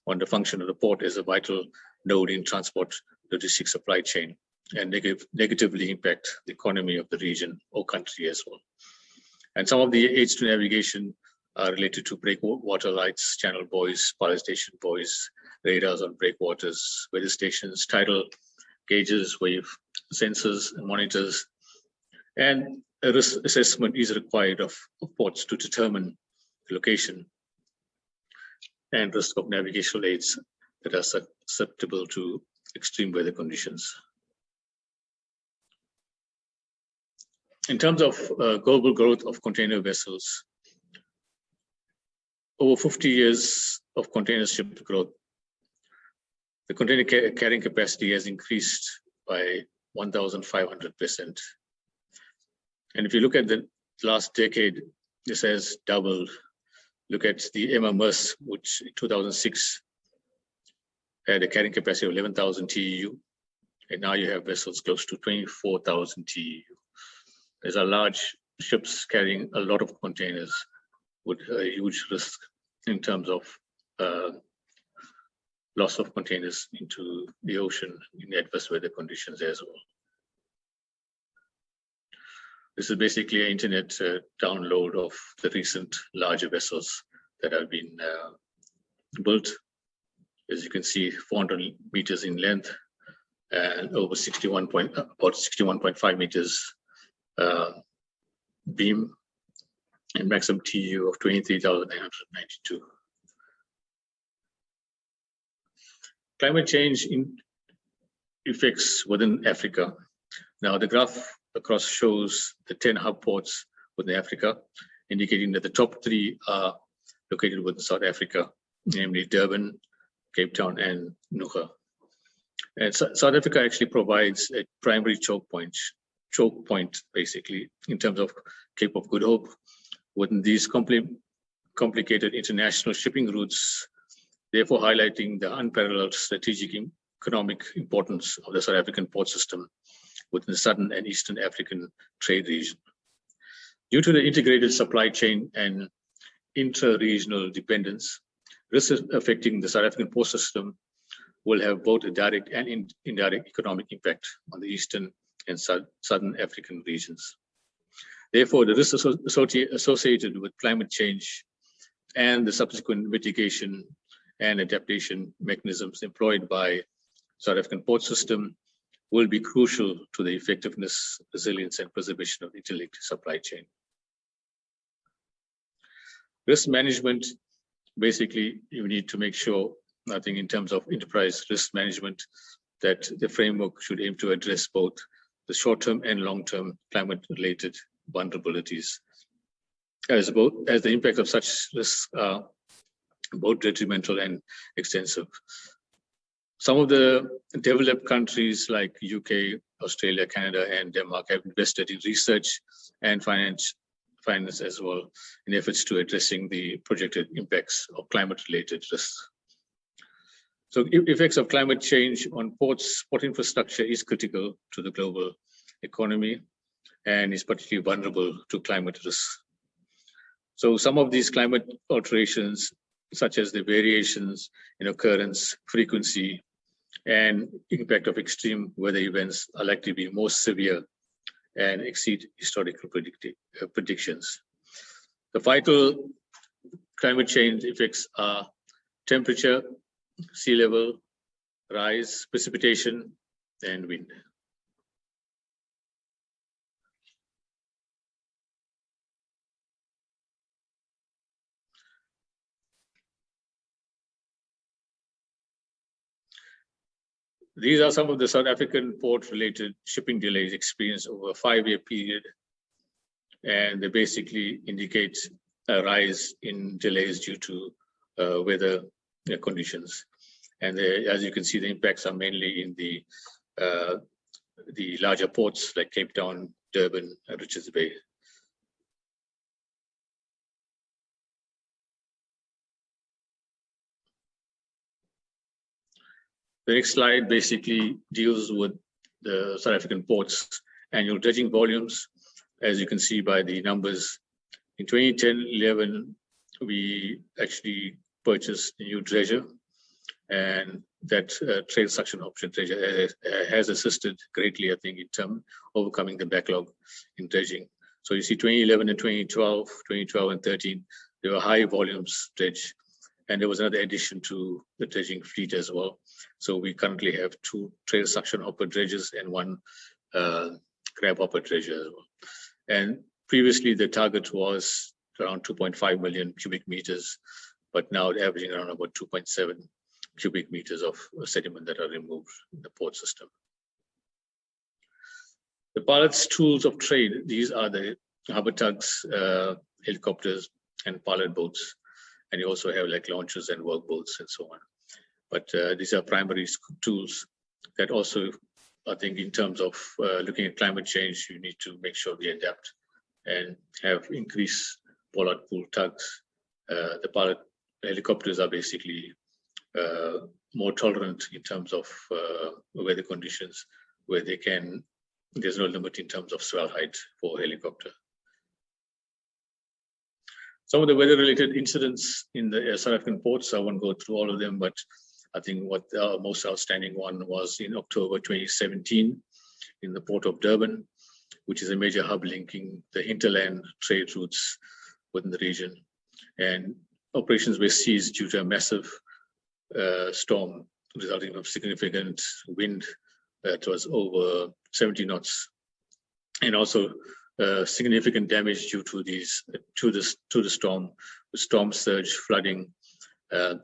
on the function of the port as a vital node in transport logistics supply chain, and negatively impact the economy of the region or country as well. And some of the aids to navigation are related to breakwater lights, channel buoys, power station buoys, radars on breakwaters, weather stations, tidal gauges, wave sensors and monitors. And a risk assessment is required of ports to determine the location and risk of navigational aids that are susceptible to extreme weather conditions. In terms of global growth of container vessels, over 50 years of container ship growth, the container carrying capacity has increased by 1,500%. And if you look at the last decade, this has doubled. Look at the MMS, which in 2006 had a carrying capacity of 11,000 TEU, and now you have vessels close to 24,000 TEU. These are large ships carrying a lot of containers with a huge risk in terms of loss of containers into the ocean in adverse weather conditions as well. This is basically an internet download of the recent larger vessels that have been built. As you can see, 400 meters in length and over about 61.5 meters beam, and maximum TEU of 23,992. Climate change effects within Africa. Now, the graph across shows the 10 hub ports within Africa, indicating that the top 3 are located within South Africa, namely Durban, Cape Town, and Nougat. And South Africa actually provides a primary choke point basically in terms of Cape of Good Hope. Within these complicated international shipping routes, therefore highlighting the unparalleled strategic economic importance of the South African port system within the Southern and Eastern African trade region. Due to the integrated supply chain and intra-regional dependence, risks affecting the South African port system will have both a direct and indirect economic impact on the Eastern and Southern African regions. Therefore, the risks associated with climate change and the subsequent mitigation and adaptation mechanisms employed by South African port system will be crucial to the effectiveness, resilience, and preservation of the interlinked supply chain. Risk management, basically, you need to make sure, I think in terms of enterprise risk management, that the framework should aim to address both the short-term and long-term climate-related vulnerabilities, as the impact of such risks are both detrimental and extensive. Some of the developed countries like UK, Australia, Canada, and Denmark have invested in research and finance as well in efforts to addressing the projected impacts of climate-related risks. So effects of climate change on ports, port infrastructure is critical to the global economy and is particularly vulnerable to climate risks. So some of these climate alterations, such as the variations in occurrence, frequency, and impact of extreme weather events are likely to be more severe and exceed historical predictions. The vital climate change effects are temperature, sea level rise, precipitation, and wind. These are some of the South African port-related shipping delays experienced over a 5-year period, and they basically indicate a rise in delays due to weather conditions. And as you can see, the impacts are mainly in the larger ports like Cape Town, Durban, and Richards Bay. The next slide basically deals with the South African ports' annual dredging volumes. As you can see by the numbers, in 2010-11, we actually purchased a new dredger, and that trade suction option dredger has assisted greatly, I think, in terms of overcoming the backlog in dredging. So you see 2011 and 2012 and 13, there were high volumes dredged, and there was another addition to the dredging fleet as well. So we currently have 2 trade suction hopper dredgers and 1 crab hopper dredger as well. And previously the target was around 2.5 million cubic meters, but now averaging around about 2.7 cubic meters of sediment that are removed in the port system. The pilot's tools of trade, these are the harbor tugs, helicopters, and pilot boats. And you also have like launchers and workboats and so on. But these are primary tools that also, I think, in terms of looking at climate change, you need to make sure we adapt and have increased bollard pull tugs. The pilot helicopters are basically more tolerant in terms of weather conditions, where there's no limit in terms of swell height for helicopter. Some of the weather-related incidents in the South African ports, I won't go through all of them, but I think what the most outstanding one was in October 2017 in the port of Durban, which is a major hub linking the hinterland trade routes within the region. And operations were seized due to a massive storm resulting from significant wind that was over 70 knots, and also significant damage due to the storm, with storm surge, flooding,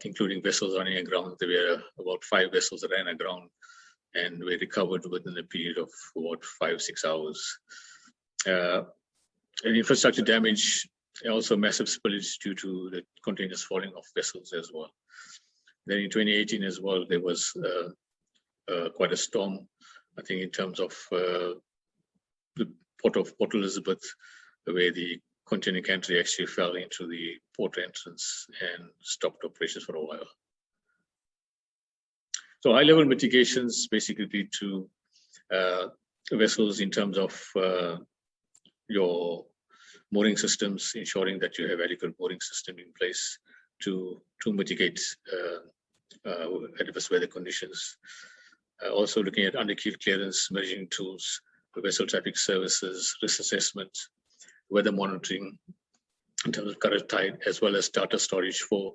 including vessels running aground. There were about 5 vessels that ran aground and were recovered within a period of about 5-6 hours. And infrastructure damage, also massive spillage due to the containers falling off vessels as well. Then in 2018 as well, there was quite a storm, I think, in terms of the port of Port Elizabeth, where the container gantry actually fell into the port entrance and stopped operations for a while. So high-level mitigations basically lead to vessels in terms of your mooring systems, ensuring that you have adequate mooring system in place to mitigate adverse weather conditions. Also looking at underkeel clearance, measuring tools, vessel traffic services, risk assessment, weather monitoring in terms of current tide, as well as data storage for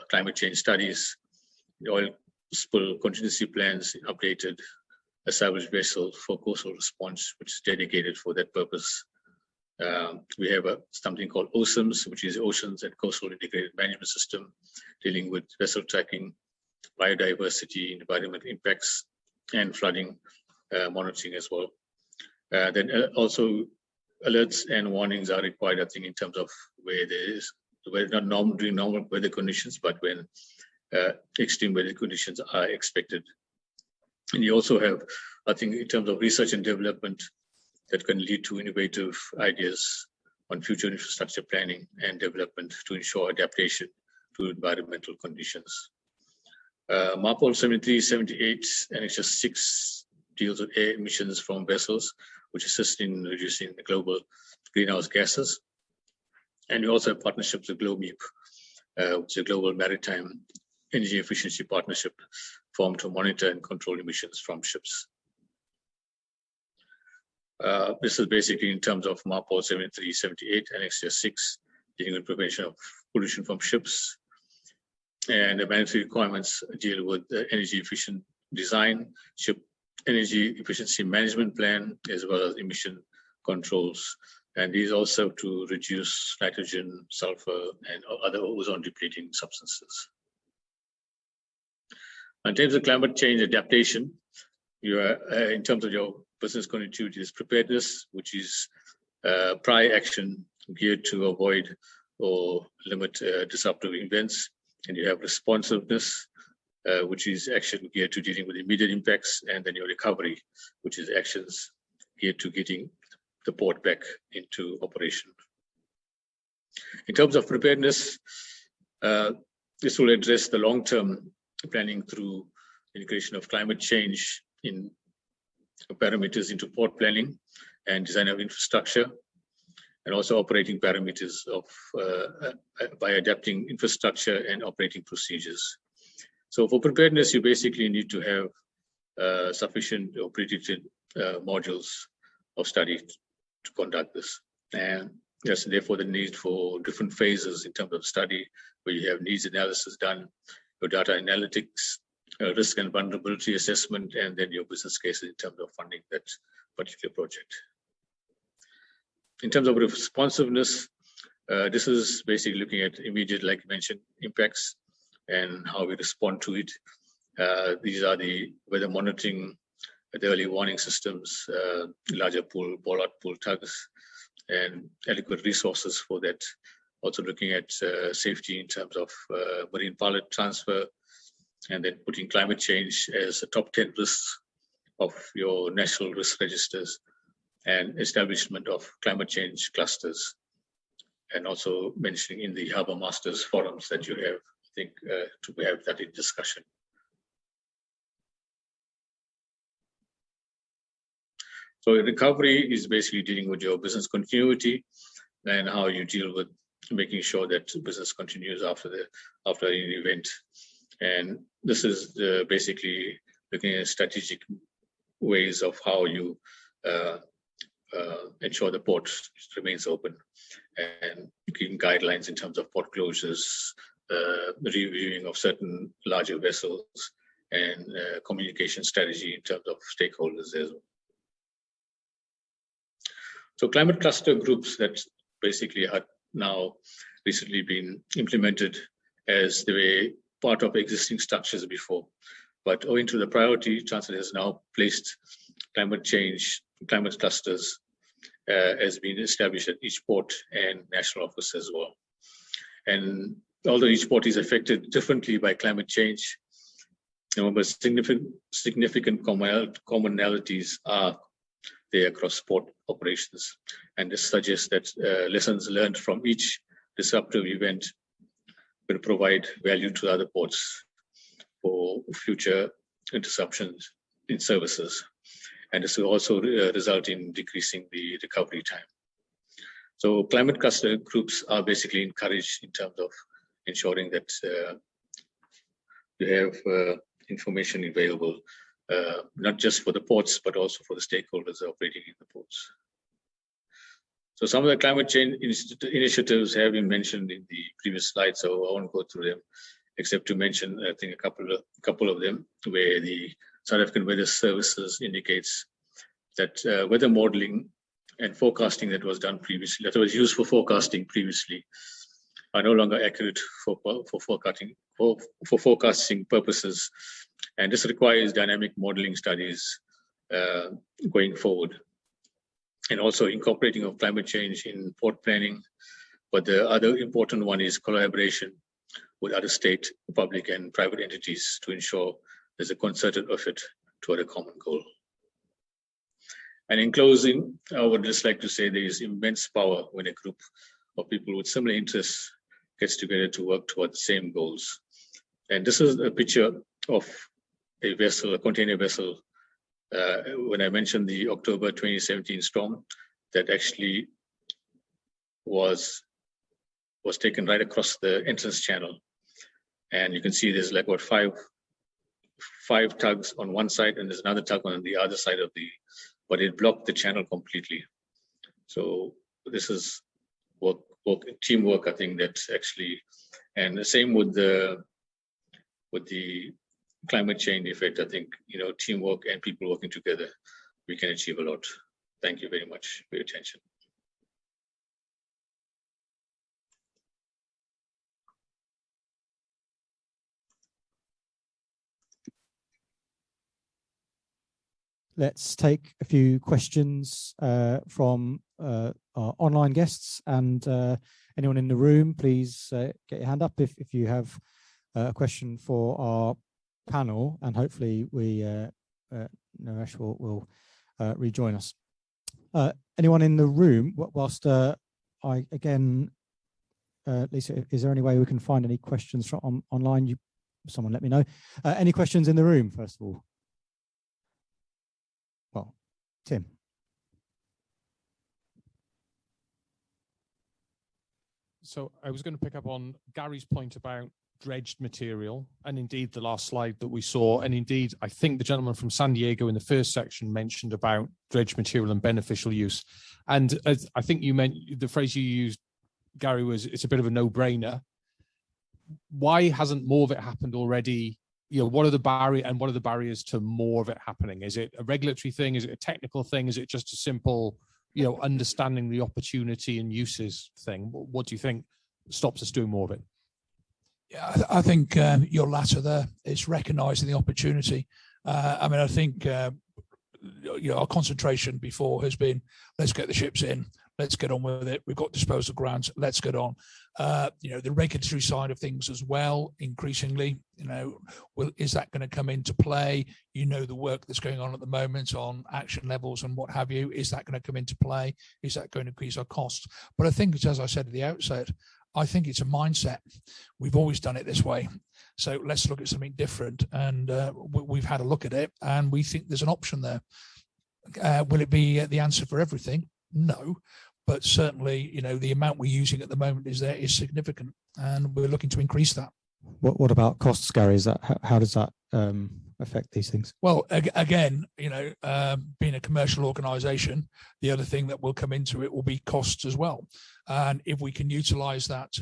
climate change studies, the oil spill contingency plans updated, established vessel for coastal response, which is dedicated for that purpose. We have something called OSIMS, which is Oceans and Coastal Integrated Management System, dealing with vessel tracking, biodiversity, environmental impacts, and flooding monitoring as well. Then also alerts and warnings are required, I think, in terms of where there is, not during normal weather conditions, but when extreme weather conditions are expected. And you also have, I think, in terms of research and development, that can lead to innovative ideas on future infrastructure planning and development to ensure adaptation to environmental conditions. MARPOL 7378 Annexure 6 deals with air emissions from vessels, which assist in reducing the global greenhouse gases. And we also have partnerships with GLOMEP, which is a global maritime energy efficiency partnership formed to monitor and control emissions from ships. This is basically in terms of MARPOL 7378 Annexure 6, dealing with prevention of pollution from ships. And the mandatory requirements deal with the energy efficient design, ship energy efficiency management plan, as well as emission controls. And these also to reduce nitrogen, sulfur, and other ozone depleting substances. In terms of climate change adaptation, you are, in terms of your business continuity, is preparedness, which is prior action geared to avoid or limit disruptive events. And you have responsiveness, which is action geared to dealing with immediate impacts, and then your recovery, which is actions geared to getting the port back into operation. In terms of preparedness, this will address the long-term planning through integration of climate change in parameters into port planning and design of infrastructure, and also operating parameters of by adapting infrastructure and operating procedures. So for preparedness, you basically need to have sufficient or predicted modules of study to conduct this. And there's therefore the need for different phases in terms of study, where you have needs analysis done, your data analytics, risk and vulnerability assessment, and then your business cases in terms of funding that particular project. In terms of responsiveness, this is basically looking at immediate, like you mentioned, impacts and how we respond to it. These are the weather monitoring, the early warning systems, larger pool, bollard pool tugs, and adequate resources for that. Also looking at safety in terms of marine pilot transfer, and then putting climate change as the top 10 risks of your national risk registers, and establishment of climate change clusters, and also mentioning in the Harbour Masters forums that you have, I think, to have that in discussion. So recovery is basically dealing with your business continuity and how you deal with making sure that business continues after an event. And this is basically looking at strategic ways of how you ensure the port remains open, and giving guidelines in terms of port closures, reviewing of certain larger vessels, and communication strategy in terms of stakeholders as well. So climate cluster groups that basically had now recently been implemented as they were part of existing structures before. But owing to the priority, Transnet has now placed climate change, climate clusters has been established at each port and national office as well. And although each port is affected differently by climate change, but significant commonalities are there across port operations. And this suggests that lessons learned from each disruptive event will provide value to other ports for future interruptions in services. And this will also result in decreasing the recovery time. So climate cluster groups are basically encouraged in terms of ensuring that you have information available, not just for the ports, but also for the stakeholders operating in the ports. So some of the climate change initiatives have been mentioned in the previous slide, so I won't go through them, except to mention, I think, a couple of them, where the South African Weather Services indicates that weather modeling and forecasting that was done previously, that was used for forecasting previously, are no longer accurate for forecasting purposes, and this requires dynamic modeling studies going forward, and also incorporating of climate change in port planning. But the other important one is collaboration with other state, public, and private entities to ensure there's a concerted effort toward a common goal. And in closing, I would just like to say there is immense power when a group of people with similar interests gets together to work toward the same goals. And this is a picture of a vessel, a container vessel, when I mentioned the October 2017 storm, that actually was taken right across the entrance channel. And you can see there's like what five tugs on one side, and there's another tug on the other side of but it blocked the channel completely. So this is teamwork, I think, that's actually, and the same with the climate change effect. I think, teamwork and people working together, we can achieve a lot. Thank you very much for your attention. Let's take a few questions from our online guests, and anyone in the room, please get your hand up if you have a question for our panel, and hopefully Naresh will rejoin us. Anyone in the room, whilst Lisa, is there any way we can find any questions from online? Someone let me know. Any questions in the room, first of all? Well, Tim. So I was going to pick up on Gary's point about dredged material, and indeed the last slide that we saw, and indeed I think the gentleman from San Diego in the first section mentioned about dredged material and beneficial use. And as I think you meant, the phrase you used, Gary, was it's a bit of a no-brainer. Why hasn't more of it happened already? What are the barriers to more of it happening? Is it a regulatory thing? Is it a technical thing? Is it just a simple, understanding the opportunity and uses thing? What do you think stops us doing more of it? Yeah, I think your latter there is recognising the opportunity. I think our concentration before has been, let's get the ships in, let's get on with it. We've got disposal grounds, let's get on. The regulatory side of things as well, increasingly, is that going to come into play? The work that's going on at the moment on action levels and what have you, is that going to come into play? Is that going to increase our costs? But I think it's, as I said at the outset, I think it's a mindset. We've always done it this way. So let's look at something different. And we've had a look at it, and we think there's an option there. Will it be the answer for everything? No. But certainly, the amount we're using at the moment is significant, and we're looking to increase that. What about costs, Gary? How does that affect these things? Well, again, being a commercial organisation, the other thing that will come into it will be costs as well. And if we can utilise that,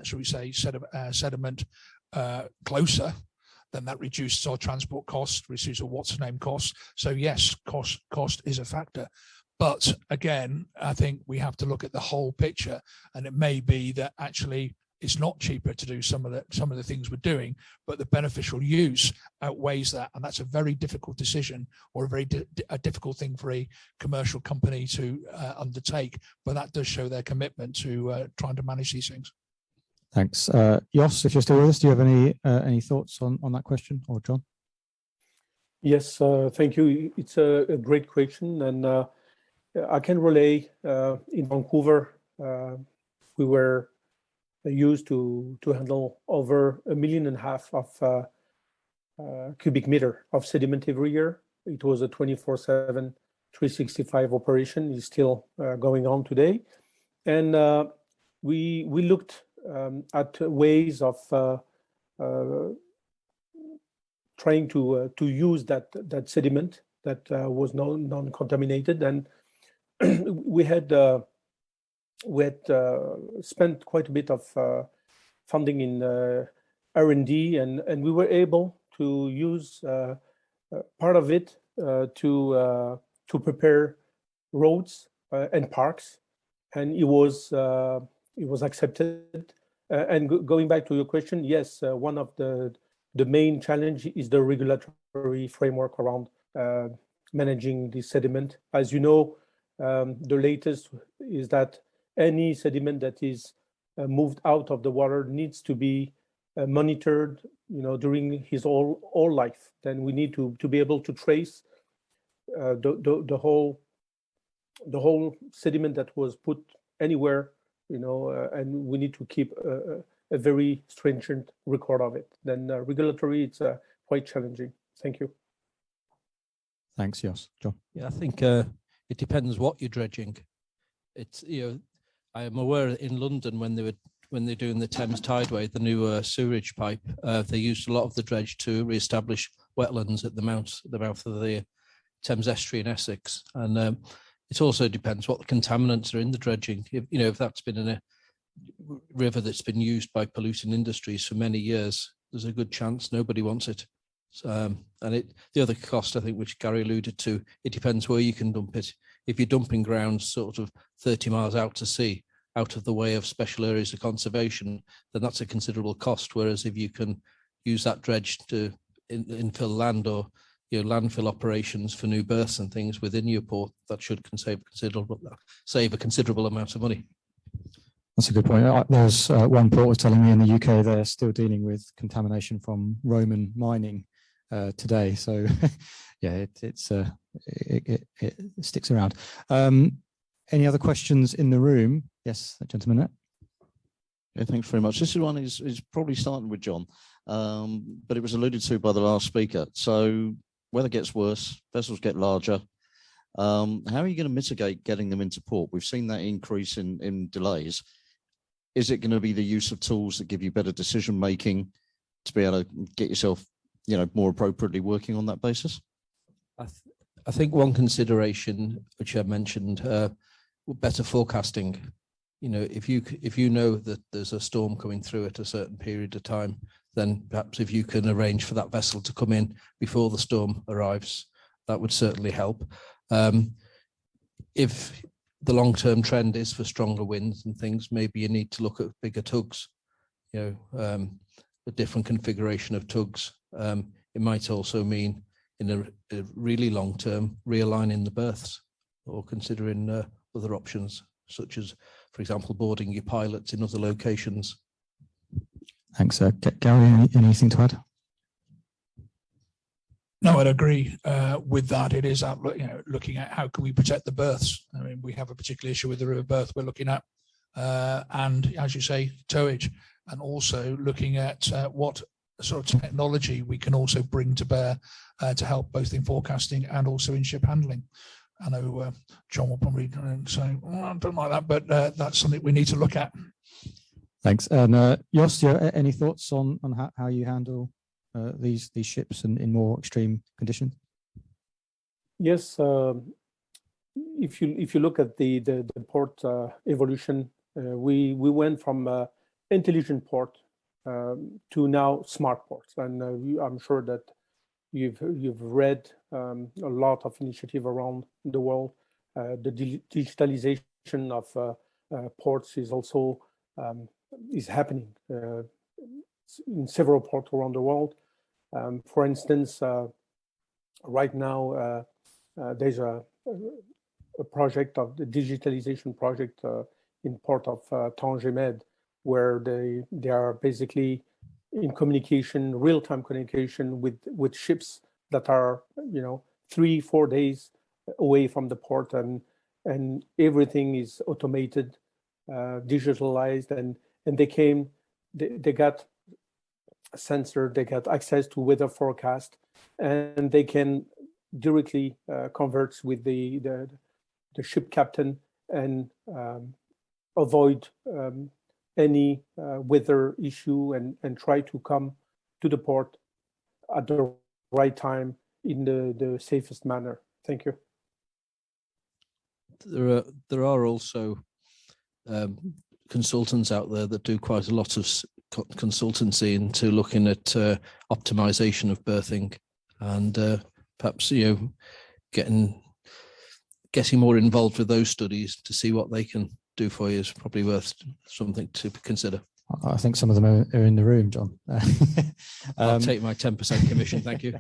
shall we say, sediment closer, then that reduces our transport costs, reduces our what's name costs. So yes, cost is a factor. But again, I think we have to look at the whole picture, and it may be that actually it's not cheaper to do some of the things we're doing, but the beneficial use outweighs that, and that's a very difficult decision, or a very difficult thing for a commercial company to undertake. But that does show their commitment to trying to manage these things. Thanks, Yoss. If you're still with us, do you have any thoughts on that question, or John? Yes, thank you. It's a great question, and I can relay. In Vancouver, we were used to handle over 1.5 million of cubic meter of sediment every year. It was a 24/7, 365 operation. It's still going on today, and we looked at ways of trying to use that sediment that was non-contaminated, and we had spent quite a bit of funding in R&D, and we were able to use part of it to prepare roads and parks, and it was accepted. And going back to your question, yes, one of the main challenge is the regulatory framework around managing the sediment. As you know, the latest is that any sediment that is moved out of the water needs to be monitored, during his whole life. Then we need to be able to trace the whole sediment that was put anywhere, and we need to keep a very stringent record of it. Then regulatory, it's quite challenging. Thank you. Thanks, Yoss. John? Yeah, I think it depends what you're dredging. It's, I am aware in London when they're doing the Thames Tideway, the new sewerage pipe, they used a lot of the dredge to re-establish wetlands at the mouth of the Thames estuary in Essex. And it also depends what the contaminants are in the dredging. If that's been in a river that's been used by polluting industries for many years, there's a good chance nobody wants it. And the other cost, I think, which Gary alluded to, it depends where you can dump it. If you're dumping ground sort of 30 miles out to sea, out of the way of special areas of conservation, then that's a considerable cost. Whereas if you can use that dredge to infill land, or landfill operations for new berths and things within your port, that should save a considerable amount of money. That's a good point. There's one port was telling me in the UK they're still dealing with contamination from Roman mining today. So yeah, it sticks around. Any other questions in the room? Yes, that gentleman there. Yeah, thanks very much. This one is probably starting with John, but it was alluded to by the last speaker. So weather gets worse, vessels get larger. How are you going to mitigate getting them into port? We've seen that increase in delays. Is it going to be the use of tools that give you better decision making to be able to get yourself, more appropriately working on that basis? I think one consideration which I mentioned, better forecasting. If you know that there's a storm coming through at a certain period of time, then perhaps if you can arrange for that vessel to come in before the storm arrives, that would certainly help. If the long-term trend is for stronger winds and things, maybe you need to look at bigger tugs, a different configuration of tugs. It might also mean in a really long term realigning the berths, or considering other options, such as, for example, boarding your pilots in other locations. Thanks. Gary, anything to add? No, I'd agree with that. It is looking at how can we protect the berths. I mean, we have a particular issue with the river berth we're looking at, and as you say, towage, and also looking at what sort of technology we can also bring to bear to help both in forecasting and also in ship handling. I know John will probably say, I don't like that, but that's something we need to look at. Thanks. And Yoss, any thoughts on how you handle these ships in more extreme conditions? Yes, if you look at the port evolution, we went from intelligent port to now smart ports, and I'm sure that you've read a lot of initiative around the world. The digitalization of ports is also is happening in several ports around the world. For instance, right now there's a project of the digitalization project in port of Tangemed, where they are basically in communication, real-time communication with ships that are 3-4 days away from the port, and everything is automated, digitalized, and they got a sensor, they got access to weather forecast, and they can directly converse with the ship captain and avoid any weather issue and try to come to the port at the right time in the safest manner. Thank you. There are also consultants out there that do quite a lot of consultancy into looking at optimization of berthing, and perhaps getting more involved with those studies to see what they can do for you is probably worth something to consider. I think some of them are in the room, John. I'll take my 10% commission. Thank you.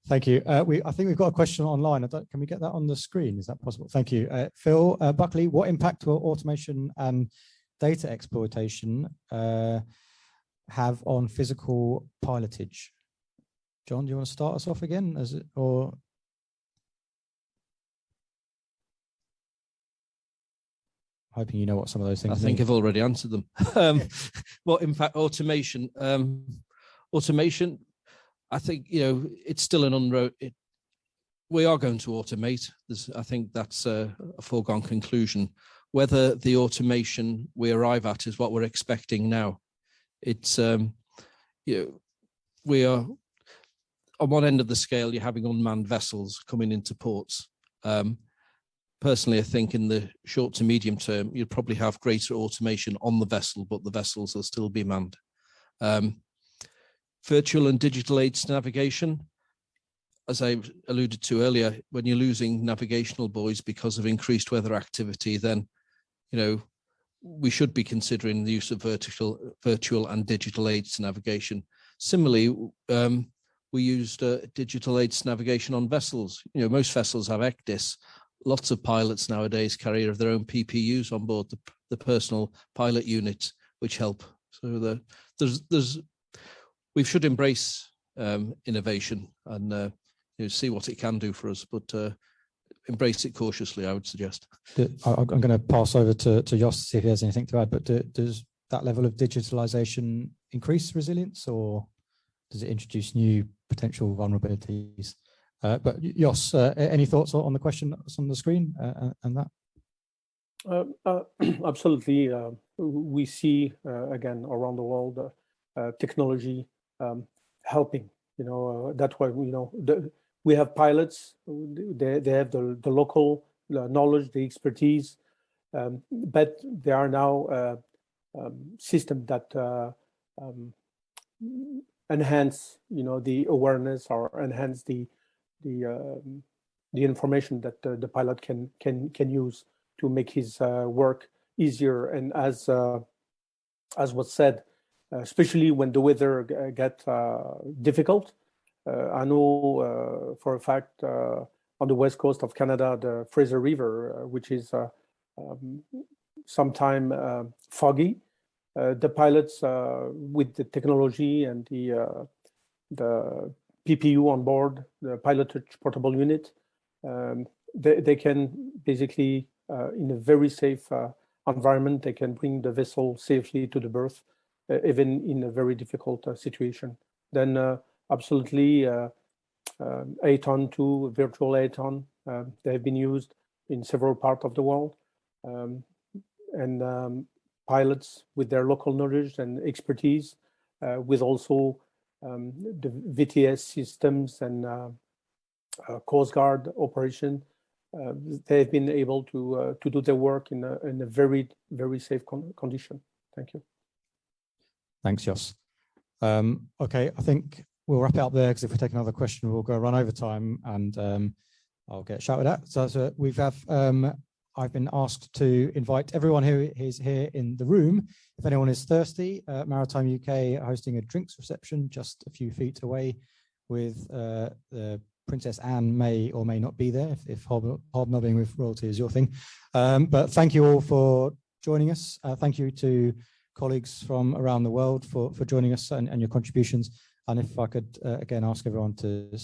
Thank you. I think we've got a question online. Can we get that on the screen? Is that possible? Thank you. Phil Buckley, what impact will automation and data exploitation have on physical pilotage? John, do you want to start us off again? Hoping you know what some of those things I think I've already answered them. What impact automation? Automation, I think, it's still an unwrote. We are going to automate. I think that's a foregone conclusion. Whether the automation we arrive at is what we're expecting now. It's, we are on one end of the scale, you're having unmanned vessels coming into ports. Personally, I think in the short to medium term, you'll probably have greater automation on the vessel, but the vessels will still be manned. Virtual and digital aids to navigation, as I alluded to earlier, when you're losing navigational buoys because of increased weather activity, then, we should be considering the use of virtual and digital aids to navigation. Similarly, we used digital aids to navigation on vessels. Most vessels have ECDIS. Lots of pilots nowadays carry their own PPUs on board, the personal pilot units, which help. So we should embrace innovation and see what it can do for us, but embrace it cautiously, I would suggest. I'm going to pass over to Yoss to see if he has anything to add, but does that level of digitalization increase resilience, or does it introduce new potential vulnerabilities? But Yoss, any thoughts on the question that's on the screen and that? Absolutely. We see, again, around the world, technology helping. That's why we have pilots. They have the local knowledge, the expertise, but there are now systems that enhance, the awareness or enhance the information that the pilot can use to make his work easier. And as was said, especially when the weather gets difficult, I know for a fact on the west coast of Canada, the Fraser River, which is sometime foggy, the pilots with the technology and the PPU on board, the Pilotage portable unit, they can basically, in a very safe environment, they can bring the vessel safely to the berth, even in a very difficult situation. Then absolutely, ATON to virtual ATON, they have been used in several parts of the world. And pilots with their local knowledge and expertise, with also the VTS systems and Coast Guard operation, they've been able to do their work in a very, very safe condition. Thank you. Thanks, Yoss. Okay, I think we'll wrap it up there, because if we take another question, we'll go run over time and I'll get shouted at. So we have I've been asked to invite everyone who is here in the room. If anyone is thirsty, Maritime UK are hosting a drinks reception just a few feet away with the Princess Anne may or may not be there if hobnobbing with royalty is your thing. But thank you all for joining us. Thank you to colleagues from around the world for joining us and your contributions. And if I could again ask everyone to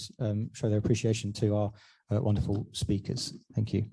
show their appreciation to our wonderful speakers. Thank you.